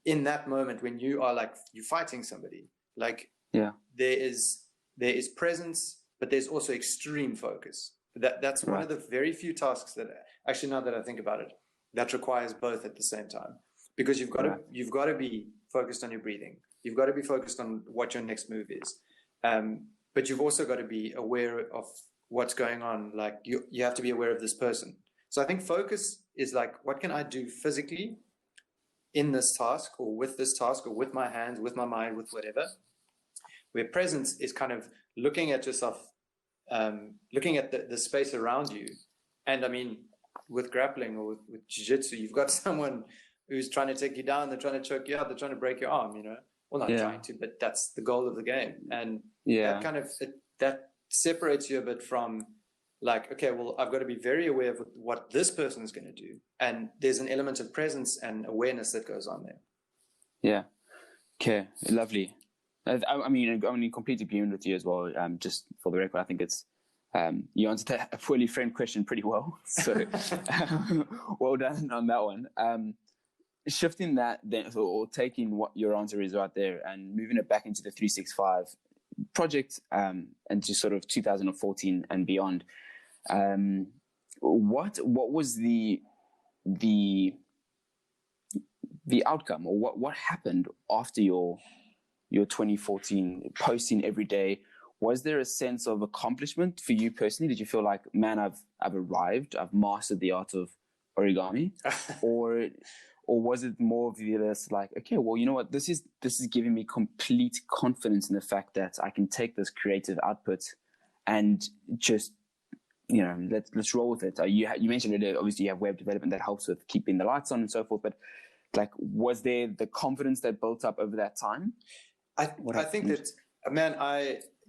in that moment when you are like, you're fighting somebody, like there is presence, but there's also extreme focus. That's one of the very few tasks that actually, now that I think about it, that requires both at the same time, because you've got to be focused on your breathing. You've got to be focused on what your next move is. But you've also got to be aware of what's going on. Like you have to be aware of this person. So I think focus is like, what can I do physically in this task, or with this task, or with my hands, with my mind, with whatever. Where presence is kind of looking at yourself, looking at the space around you. And I mean, with grappling or with jiu-jitsu, you've got someone who's trying to take you down, they're trying to choke you out, they're trying to break your arm, Well, not trying to, but that's the goal of the game. And that kind of, that separates you a bit from like, okay, well, I've got to be very aware of what this person is going to do. And there's an element of presence and awareness that goes on there. Yeah. Okay. Lovely. I mean, I'm in complete agreement with you as well. Just for the record, I think it's, you answered a poorly framed question pretty well. So well done on that one. Shifting that then, or taking what your answer is right there and moving it back into the 365 project, and to sort of 2014 and beyond. What was the outcome, or what happened after your 2014 posting every day? was there a sense of accomplishment for you personally? Did you feel like, man, I've arrived, I've mastered the art of origami, or was it more of this like, okay, well, you know what, this is giving me complete confidence in the fact that I can take this creative output and just, you know, let's roll with it. You mentioned earlier, obviously you have web development that helps with keeping the lights on and so forth, but like, was there the confidence that built up over that time? I think that, man,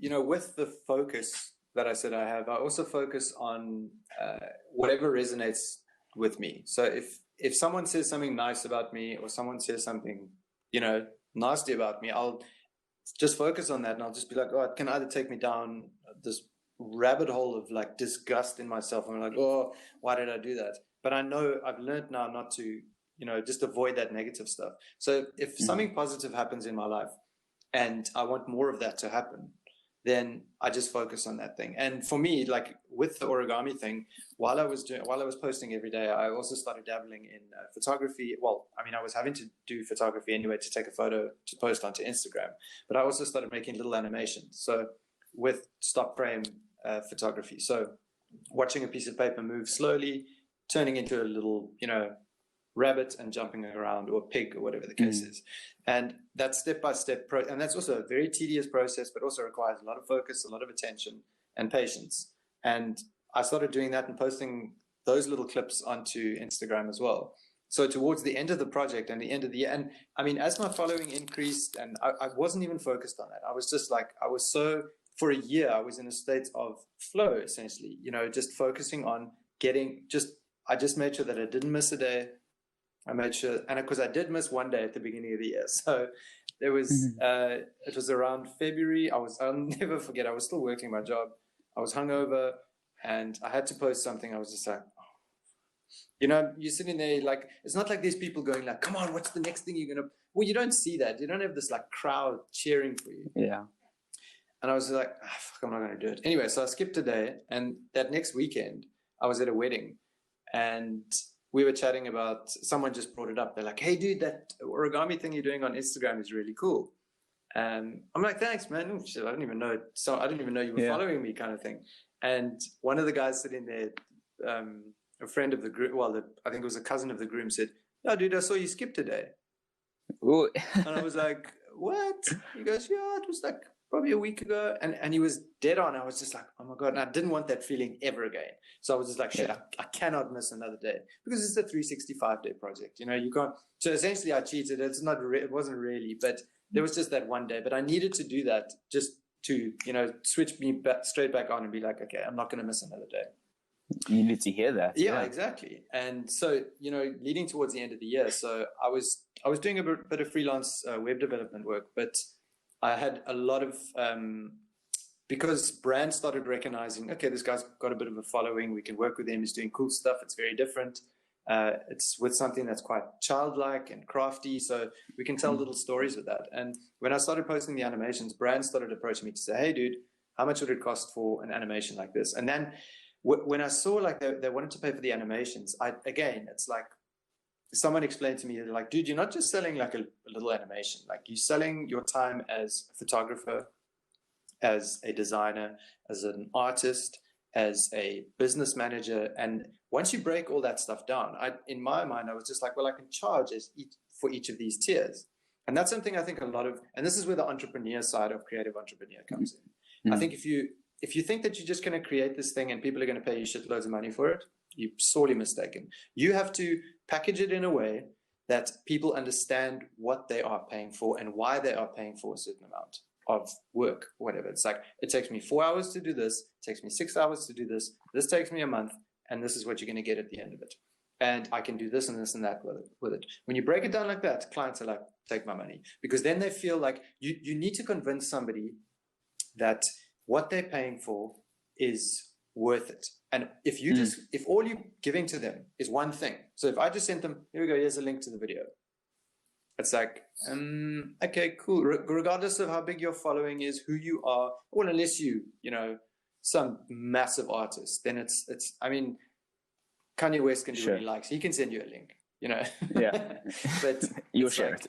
with the focus that I said I have, I also focus on whatever resonates with me. So if someone says something nice about me, or someone says something, nasty about me, I'll just focus on that, and I'll just be like, oh, it can either take me down this rabbit hole of like disgust in myself, and I'm like, oh, why did I do that? But I know I've learned now not to, just avoid that negative stuff. So if something positive happens in my life and I want more of that to happen, then I just focus on that thing. And for me, like with the origami thing, while I was posting every day, I also started dabbling in photography. Well, I mean, I was having to do photography anyway to take a photo to post onto Instagram, but I also started making little animations. So with stop frame photography. So watching a piece of paper move slowly, turning into a little, rabbit and jumping around, or a pig, or whatever the case is. And that step-by-step and that's also a very tedious process, but also requires a lot of focus, a lot of attention and patience. And I started doing that and posting those little clips onto Instagram as well. So towards the end of the project and the end of the year, and I mean, as my following increased, and I wasn't even focused on that. I was just like, for a year, I was in a state of flow, essentially, just focusing on I just made sure that I didn't miss a day. I made sure, and because I did miss one day at the beginning of the year. So there was, it was around February. I'll never forget, I was still working my job. I was hungover and I had to post something. I was just like, you're sitting there, like, it's not like there's people going like, come on, what's the next thing you're going to, well, you don't see that. You don't have this like crowd cheering for you. Yeah. And I was like, fuck, I'm not going to do it. Anyway, so I skipped a day, and that next weekend I was at a wedding, and we were chatting about, someone just brought it up. They're like, hey, dude, that origami thing you're doing on Instagram is really cool. And I'm like, thanks, man. Shit, I didn't even know. So I didn't even know you were following me, kind of thing. And one of the guys sitting there, a friend of the group, I think it was a cousin of the groom, said, "No, dude, I saw you skip today." Ooh. And I was like, what? He goes, yeah, it was like probably a week ago. And he was dead on. I was just like, oh my God. And I didn't want that feeling ever again. So I was just like, shit, I cannot miss another day, because it's a 365-day project. You can't. So essentially I cheated. It wasn't really, but there was just that one day. But I needed to do that just to, switch me straight back on and be like, okay, I'm not going to miss another day. You need to hear that. Yeah, exactly. And so, leading towards the end of the year, so I was doing a bit of freelance web development work, but I had a lot of, because brands started recognizing, okay, this guy's got a bit of a following, we can work with him, he's doing cool stuff, it's very different. It's with something that's quite childlike and crafty, so we can tell little stories with that. And when I started posting the animations, brands started approaching me to say, hey, dude, how much would it cost for an animation like this? And then when I saw like they wanted to pay for the animations, it's like someone explained to me, they're like, dude, you're not just selling like a little animation, like you're selling your time as a photographer, as a designer, as an artist, as a business manager. And once you break all that stuff down, in my mind, I was just like, well, I can charge for each of these tiers. And that's something I think and this is where the entrepreneur side of creative entrepreneur comes in. I think if you think that you're just going to create this thing and people are going to pay you shitloads of money for it, you're sorely mistaken. You have to package it in a way that people understand what they are paying for and why they are paying for a certain amount of work, whatever. It's like, it takes me 4 hours to do this, it takes me 6 hours to do this, this takes me a month, and this is what you're going to get at the end of it. And I can do this and this and that with it. When you break it down like that, clients are like, take my money. Because then they feel like you need to convince somebody that what they're paying for is worth it. And if all you're giving to them is one thing, so if I just sent them, here we go, here's a link to the video, it's like, okay, cool. Regardless of how big your following is, who you are, well, unless some massive artist, then it's. I mean, Kanye West can do what he likes. He can send you a link, Yeah, but you'll share it.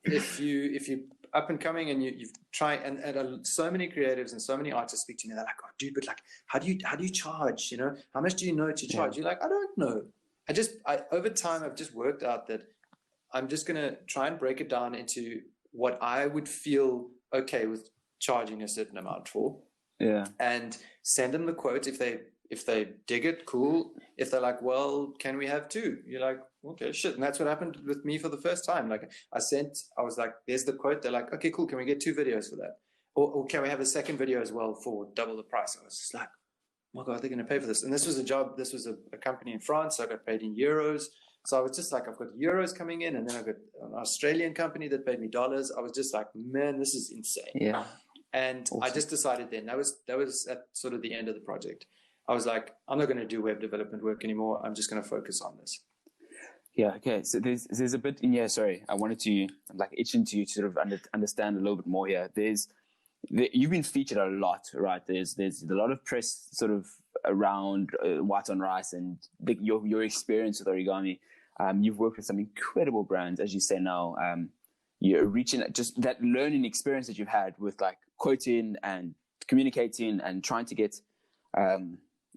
if you up and coming and you've tried, and so many creatives and so many artists speak to me. They're like, oh, dude, but like, how do you charge? You know, how much do you know to charge? You're like, I don't know. Over time, I've just worked out that I'm just going to try and break it down into what I would feel okay with charging a certain amount for. Yeah. And send them the quote. If they dig it, cool. If they're like, well, can we have two? You're like, okay, shit. And that's what happened with me for the first time. Like I was like, there's the quote. They're like, okay, cool. Can we get 2 videos for that? Or can we have a second video as well for double the price? I was just like, oh my God, they're going to pay for this. And this was a job. This was a company in France. So I got paid in euros. So I was just like, I've got euros coming in, and then I've got an Australian company that paid me dollars. I was just like, man, this is insane. Yeah. And awesome. I just decided then, that was at sort of the end of the project. I was like, I'm not going to do web development work anymore. I'm just going to focus on this. Yeah. Okay. So there's a bit in here. Sorry, I wanted to like itching to sort of understand a little bit more here. You've been featured a lot, right? There's a lot of press sort of around White on Rice and your experience with Origami. You've worked with some incredible brands, as you say now. You're reaching just that learning experience that you've had with like quoting and communicating and trying to get, I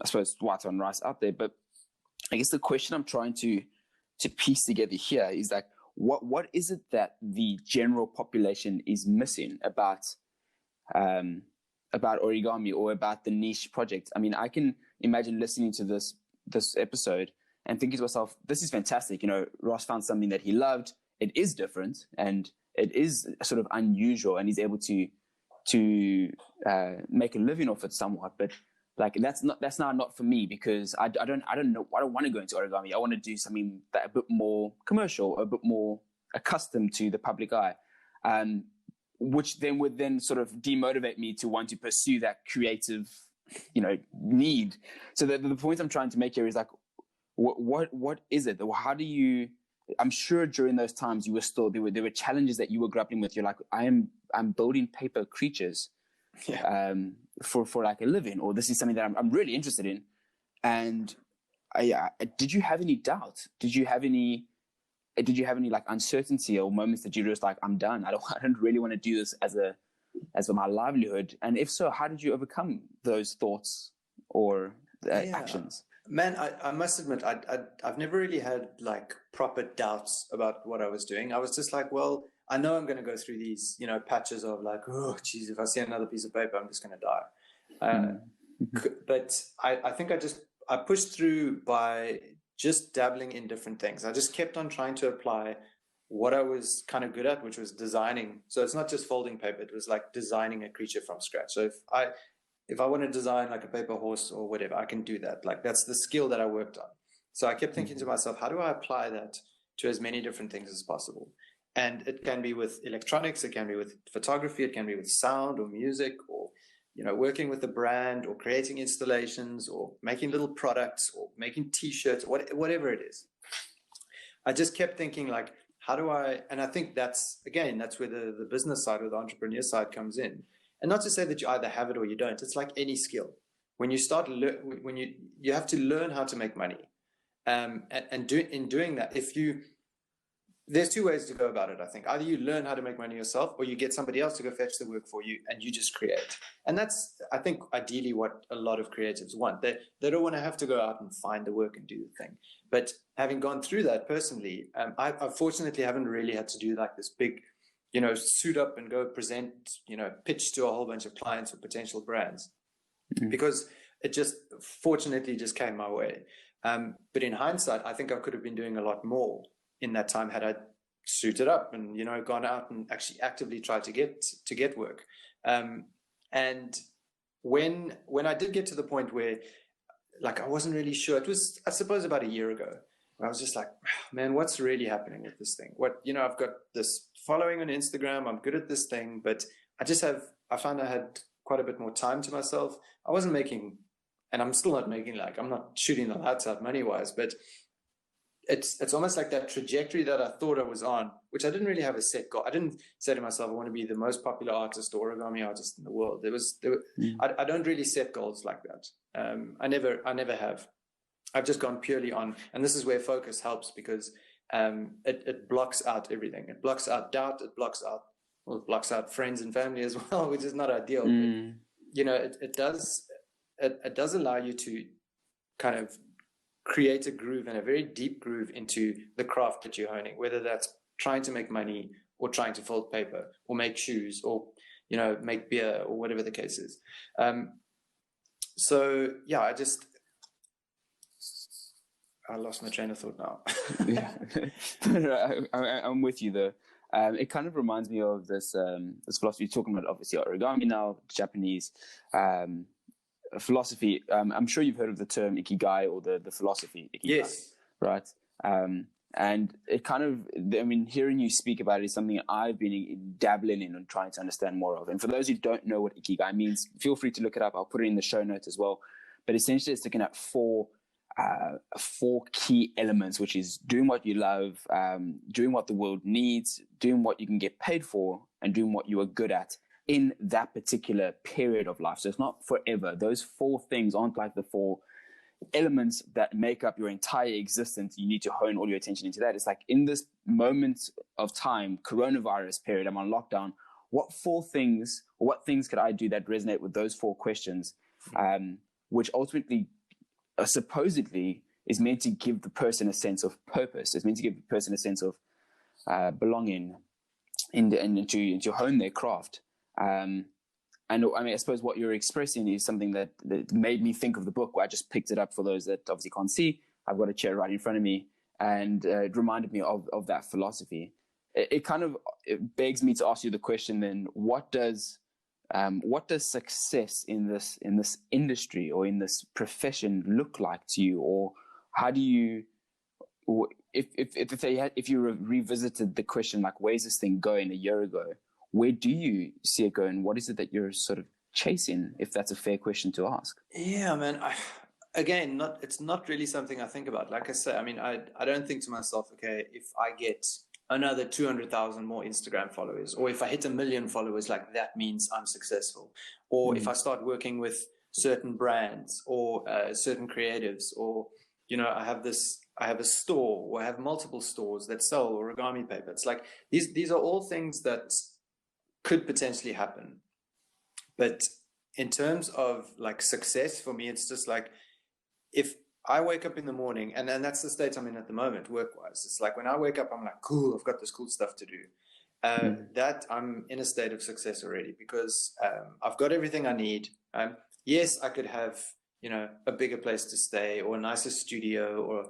suppose, White on Rice out there. But I guess the question I'm trying to piece together here is like, what is it that the general population is missing about Origami or about the niche project? I mean, I can imagine listening to this episode and thinking to myself, this is fantastic. You know, Ross found something that he loved. It is different and it is sort of unusual, and he's able to make a living off it somewhat. But like that's now not for me, because I don't want to go into Origami. I want to do something that a bit more commercial, a bit more accustomed to the public eye, which then would sort of demotivate me to want to pursue that creative, need. So the point I'm trying to make here is like, what is it? How do you? I'm sure during those times you were still there were challenges that you were grappling with. You're like, I'm building paper creatures, for like a living, or this is something that I'm really interested in. And did you have any doubt? Did you have any like uncertainty or moments that you were just like, I'm done. I don't really want to do this as my livelihood. And if so, how did you overcome those thoughts or actions? Man, I must admit, I've never really had like proper doubts about what I was doing. I was just like, well, I know I'm going to go through these, patches of like, oh, geez, if I see another piece of paper, I'm just going to die. But I think I pushed through by just dabbling in different things. I just kept on trying to apply what I was kind of good at, which was designing. So it's not just folding paper. It was like designing a creature from scratch. So if I want to design like a paper horse or whatever, I can do that. Like that's the skill that I worked on. So I kept thinking to myself, how do I apply that to as many different things as possible? And it can be with electronics, it can be with photography, it can be with sound or music, or working with a brand, or creating installations, or making little products, or making T-shirts, whatever it is. I just kept thinking like, how do I? And I think that's where the business side or the entrepreneur side comes in. And not to say that you either have it or you don't. It's like any skill. When you start, when you have to learn how to make money, in doing that, there's 2 ways to go about it. I think either you learn how to make money yourself, or you get somebody else to go fetch the work for you, and you just create. And that's, I think, ideally what a lot of creatives want. They don't want to have to go out and find the work and do the thing. But having gone through that personally, I fortunately haven't really had to do like this big, suit up and go present, pitch to a whole bunch of clients or potential brands, because it just fortunately just came my way. But in hindsight, I think I could have been doing a lot more in that time had I suited up and, gone out and actually actively tried to get work. And when I did get to the point where like, I wasn't really sure, it was, I suppose, about a year ago, I was just like, man, what's really happening with this thing? I've got this following on Instagram. I'm good at this thing, but I found I had quite a bit more time to myself. I wasn't making, and I'm still not making, like, I'm not shooting the lights out money wise, but it's almost like that trajectory that I thought I was on, which I didn't really have a set goal. I didn't say to myself, I want to be the most popular artist or origami artist in the world. I don't really set goals like that. I never have. I've just gone purely on, and this is where focus helps, because it blocks out everything. It blocks out doubt. It blocks out well, it blocks out friends and family as well, which is not ideal. Mm. But, it does allow you to kind of create a groove, and a very deep groove, into the craft that you're honing, whether that's trying to make money or trying to fold paper or make shoes or, make beer or whatever the case is. So yeah, I lost my train of thought now. Yeah. I'm with you though. It kind of reminds me of this philosophy, talking about obviously origami now, Japanese philosophy. I'm sure you've heard of the term ikigai, or the philosophy ikigai. Yes. Right. And it kind of, hearing you speak about it is something I've been dabbling in and trying to understand more of. And for those who don't know what ikigai means, feel free to look it up. I'll put it in the show notes as well. But essentially, it's looking at four key elements, which is doing what you love, doing what the world needs, doing what you can get paid for, and doing what you are good at in that particular period of life. So it's not forever. Those four things aren't like the four elements that make up your entire existence. You need to hone all your attention into that. It's like, in this moment of time, coronavirus period, I'm on lockdown, what things could I do that resonate with those four questions, which ultimately supposedly is meant to give the person a sense of purpose. It's meant to give the person a sense of belonging and to hone their craft. And I suppose what you're expressing is something that made me think of the book, where I just picked it up. For those that obviously can't see, I've got a chair right in front of me, and it reminded me of that philosophy. It begs me to ask you the question then: what does success in this industry or in this profession look like to you? Or how do you, if you revisited the question, like, where's this thing going a year ago? Where do you see it going? What is it that you're sort of chasing, if that's a fair question to ask? Yeah, man. It's not really something I think about. Like I said, I don't think to myself, okay, if I get another 200,000 more Instagram followers, or if I hit 1 million followers, like, that means I'm successful. Or if I start working with certain brands or certain creatives, or, I have a store, or I have multiple stores that sell origami paper. It's like, these are all things that could potentially happen. But in terms of like success, for me, it's just like, if I wake up in the morning, and that's the state I'm in at the moment, work-wise. It's like, when I wake up, I'm like, cool, I've got this cool stuff to do. That I'm in a state of success already, because I've got everything I need. Yes, I could have, a bigger place to stay, or a nicer studio, or,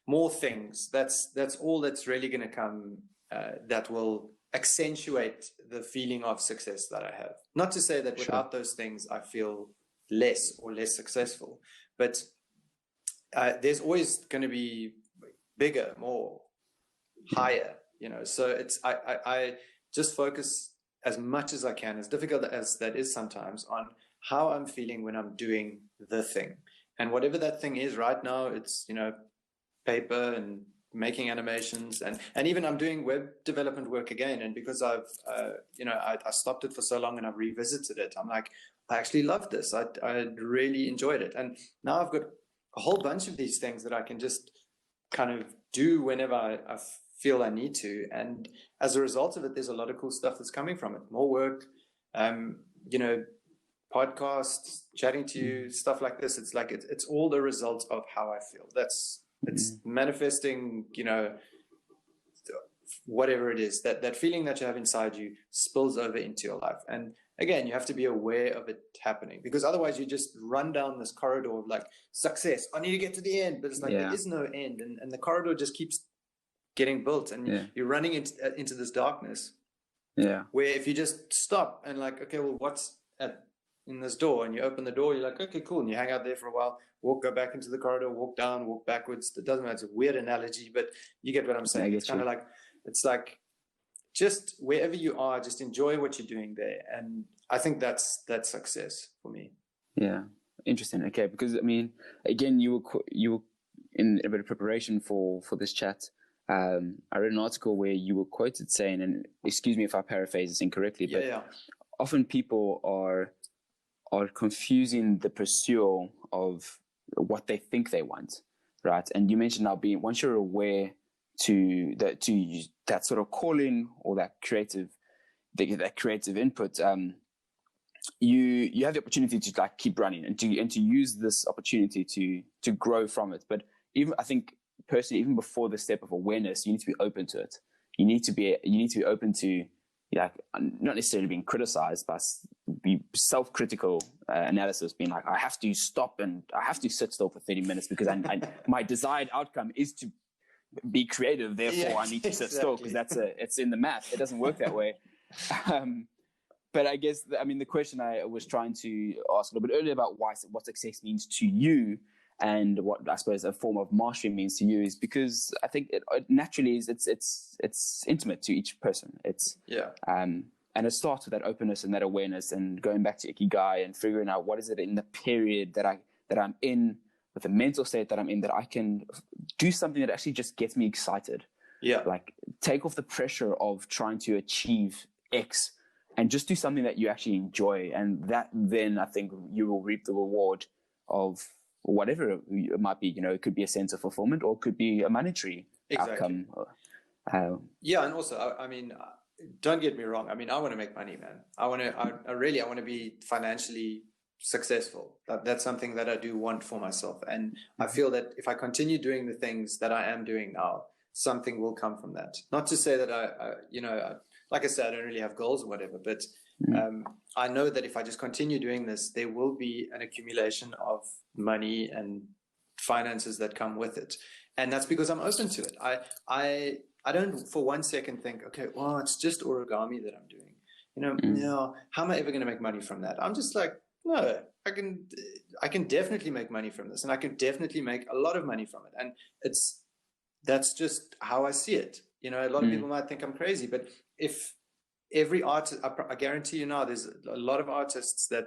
more things. That's all that's really going to come that will accentuate the feeling of success that I have. Not to say that without those things I feel less successful, but there's always going to be bigger, more, higher, so it's I just focus as much as I can, as difficult as that is sometimes, on how I'm feeling when I'm doing the thing. And whatever that thing is right now, it's paper and making animations, and even I'm doing web development work again. And because I've I stopped it for so long and I've revisited it, I'm like, I actually loved this. I really enjoyed it, and now I've got a whole bunch of these things that I can just kind of do whenever I feel I need to. And as a result of it, there's a lot of cool stuff that's coming from it. More work, podcasts, chatting to you, stuff like this. It's like it's all the result of how I feel. It's manifesting, whatever it is, that feeling that you have inside you spills over into your life. And again, you have to be aware of it happening, because otherwise you just run down this corridor of like, success, I need to get to the end, but it's like, there is no end, and the corridor just keeps getting built, and you're running into this darkness, where if you just stop and like, okay, well, what's in this door, and you open the door, you're like, okay, cool, and you hang out there for a while, go back into the corridor, walk down, walk backwards. It doesn't matter. It's a weird analogy, but you get what I'm saying. It's kind of like, it's like, just wherever you are, just enjoy what you're doing there. And I think that's success for me. Yeah, interesting. Okay, because again, you were in a bit of preparation for this chat. I read an article where you were quoted saying, and excuse me if I paraphrase this incorrectly, but often people are confusing the pursuit of what they think they want, right? And you mentioned now, once you're aware that sort of calling or that creative input, you have the opportunity to like keep running and to use this opportunity to grow from it. But I think personally, even before the step of awareness, you need to be open to it. You need to be open to, like, not necessarily being criticized, but be self-critical analysis, being like, I have to stop and I have to sit still for 30 minutes because my desired outcome is to be creative. Therefore, I need to sit still because it's in the math. It doesn't work that way. But I guess, the question I was trying to ask a little bit earlier about what success means to you and what I suppose a form of mastery means to you is because I think it naturally is, it's intimate to each person. And it starts with that openness and that awareness and going back to Ikigai and figuring out what is it in the period that I'm in, with the mental state that I'm in, that I can do something that actually just gets me excited. Yeah. Like take off the pressure of trying to achieve X and just do something that you actually enjoy. And that then I think you will reap the reward of whatever it might be. It could be a sense of fulfillment or it could be a monetary outcome. And also, don't get me wrong. I want to make money, man. I want to be financially successful. That's something that I do want for myself. And I feel that if I continue doing the things that I am doing now, something will come from that. Not to say that like I said, I don't really have goals or whatever, but I know that if I just continue doing this, there will be an accumulation of money and finances that come with it. And that's because I'm open to it. I don't for one second think, okay, well, it's just origami that I'm doing. How am I ever going to make money from that? I'm just like, no, I can definitely make money from this, and I can definitely make a lot of money from it. And that's just how I see it. A lot of people might think I'm crazy, but if every artist, I guarantee you now, there's a lot of artists that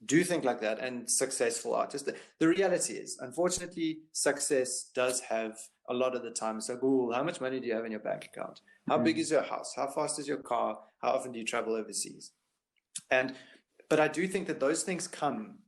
do think like that, and successful artists. The reality is, unfortunately, success does have a lot of the time. So, Google, how much money do you have in your bank account? How big is your house? How fast is your car? How often do you travel overseas? But I do think that those things come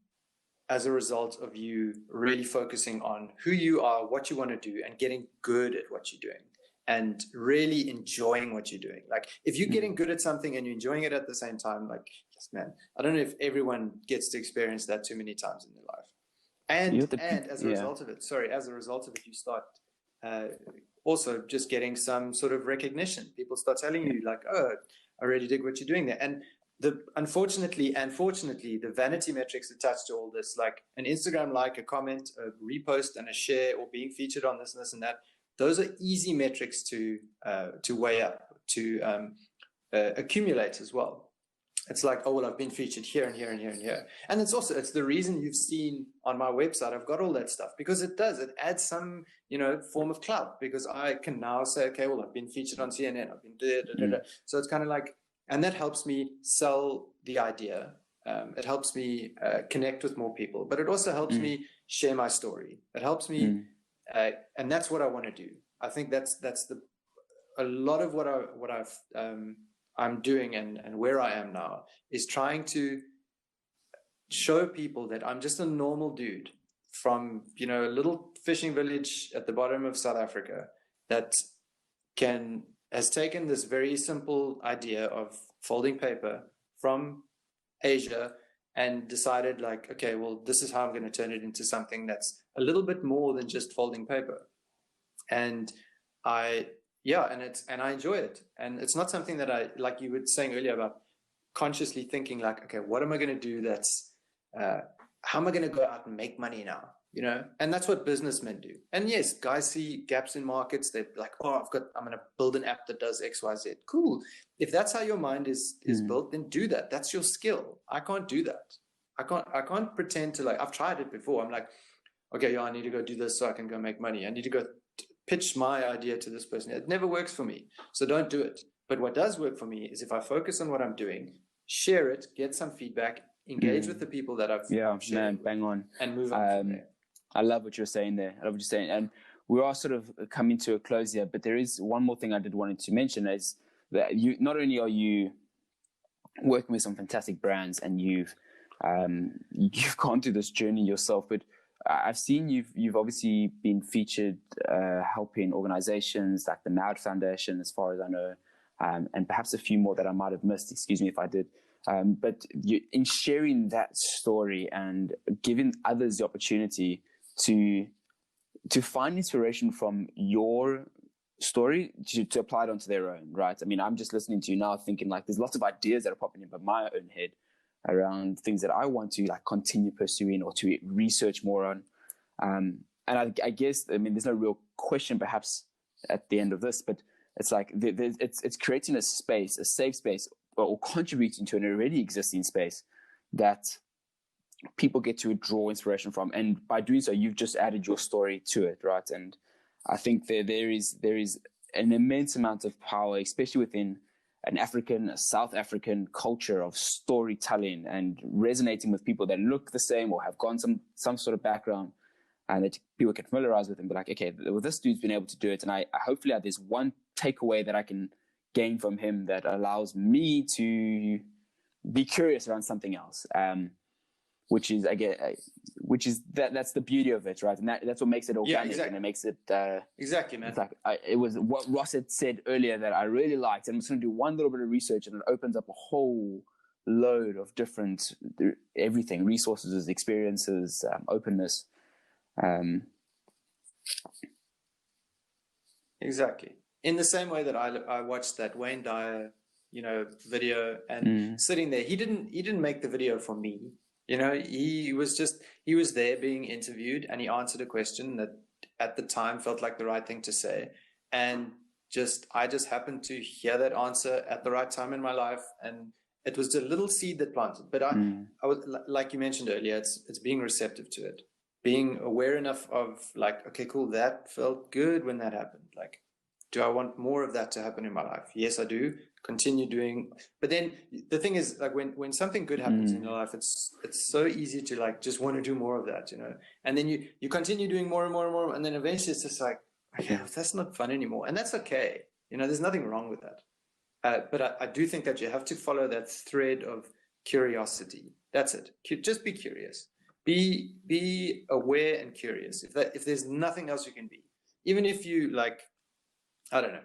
as a result of you really focusing on who you are, what you want to do, and getting good at what you're doing. And really enjoying what you're doing. Like if you're getting good at something and you're enjoying it at the same time, like, yes, man, I don't know if everyone gets to experience that too many times in their life. And as a result of it, you start also just getting some sort of recognition. People start telling you like, oh, I really dig what you're doing there. And unfortunately, the vanity metrics attached to all this, like an Instagram like, a comment, a repost, and a share, or being featured on this and this and that, those are easy metrics to weigh up, to accumulate as well. It's like, oh, well, I've been featured here and here and here and here. And it's the reason you've seen on my website, I've got all that stuff, because it adds some, form of clout, because I can now say, okay, well, I've been featured on CNN, I've been So it's kind of like, and that helps me sell the idea. It helps me connect with more people, but it also helps me share my story. It helps me, and that's what I want to do. I think that's a lot of what I'm doing and where I am now is trying to show people that I'm just a normal dude from, a little fishing village at the bottom of South Africa that has taken this very simple idea of folding paper from Asia and decided like, okay, well, this is how I'm going to turn it into something that's a little bit more than just folding paper. And I enjoy it. And it's not something that I, like you were saying earlier about consciously thinking like, okay, what am I going to do how am I going to go out and make money now? And that's what businessmen do. And yes, guys see gaps in markets. They're like, oh, I'm going to build an app that does X, Y, Z. Cool. If that's how your mind is built, then do that. That's your skill. I can't do that. I can't pretend to I've tried it before. I'm like, okay, I need to go do this so I can go make money. I need to go pitch my idea to this person. It never works for me. So don't do it. But what does work for me is if I focus on what I'm doing, share it, get some feedback, engage with the people that I've shared, bang on, and move on from there. I love what you're saying there. And we are sort of coming to a close here, but there is one more thing I did wanted to mention is that not only are you working with some fantastic brands and you've gone through this journey yourself, but I've seen you've obviously been featured helping organizations like the Mad Foundation, as far as I know, and perhaps a few more that I might have missed. Excuse me if I did. But in sharing that story and giving others the opportunity to find inspiration from your story to apply it onto their own, right? I mean, I'm just listening to you now thinking like there's lots of ideas that are popping in my own head around things that I want to like continue pursuing or to research more on. And I guess, I mean, there's no real question perhaps at the end of this, but it's like it's creating a space, a safe space, or contributing to an already existing space that people get to draw inspiration from. And by doing so, you've just added your story to it, right? And I think there is an immense amount of power, especially within a South African culture of storytelling and resonating with people that look the same or have gone some sort of background, and that people can familiarize with and be like, okay, well, this dude's been able to do it. And I hopefully there's one takeaway that I can gain from him that allows me to be curious around something else. Which is that's the beauty of it, right? And that's what makes it organic. Yeah, exactly. And it makes it exactly, man. It's like it was what Ross had said earlier that I really liked, and I'm just going to do one little bit of research, and it opens up a whole load of different everything, resources, experiences, openness. Exactly. In the same way that I watched that Wayne Dyer, video, and sitting there, he didn't make the video for me. He was there being interviewed, and he answered a question that at the time felt like the right thing to say. And I just happened to hear that answer at the right time in my life. And it was a little seed that planted. But I was, like you mentioned earlier, it's being receptive to it, being aware enough of like, okay, cool. That felt good when that happened. Like, do I want more of that to happen in my life? Yes, I do. Continue doing. But then the thing is, like, when something good happens in your life, it's so easy to like just want to do more of that, and then you continue doing more and more and more, and then eventually it's just like, okay, that's not fun anymore. And that's okay. There's nothing wrong with that. But I do think that you have to follow that thread of curiosity. That's it. Just be curious. Be aware and curious. If there's nothing else you can be, even if you like, I don't know,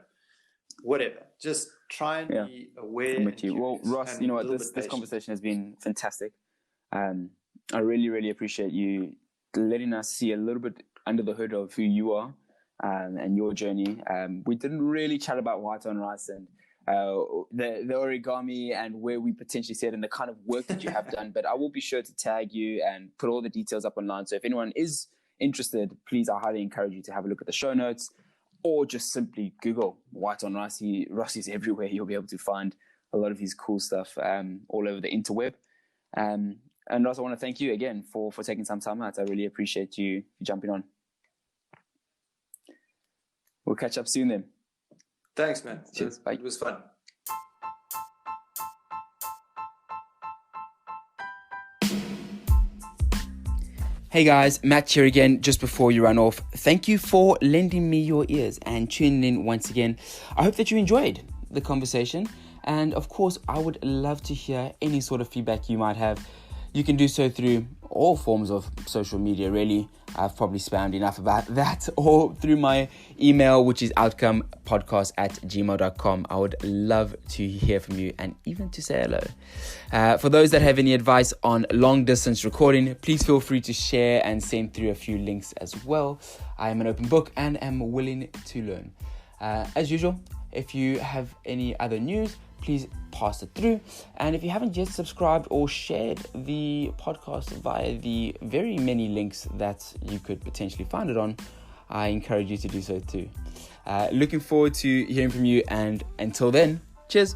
whatever, just try and be aware. I'm with you. Well, Ross, you know what? This conversation has been fantastic. I really, really appreciate you letting us see a little bit under the hood of who you are and your journey. We didn't really chat about white on rice and the origami and where we potentially sit and the kind of work that you have done, but I will be sure to tag you and put all the details up online. So if anyone is interested, please, I highly encourage you to have a look at the show notes, or just simply Google white on rice. Rossi's everywhere. You'll be able to find a lot of his cool stuff all over the interweb. And Ross, I want to thank you again for taking some time out. I really appreciate you jumping on. We'll catch up soon then. Thanks, man. Cheers. Bye. It was fun. Hey guys, Matt here again. Just before you run off, thank you for lending me your ears and tuning in once again. I hope that you enjoyed the conversation, and of course I would love to hear any sort of feedback you might have. You can do so through all forms of social media, really. I've probably spammed enough about that, or through my email, which is outcomepodcast@gmail.com. I would love to hear from you and even to say hello. For those that have any advice on long distance recording, please feel free to share and send through a few links as well. I am an open book and am willing to learn. As usual, if you have any other news, please pass it through. And if you haven't yet subscribed or shared the podcast via the very many links that you could potentially find it on, I encourage you to do so too. Looking forward to hearing from you, and until then, cheers.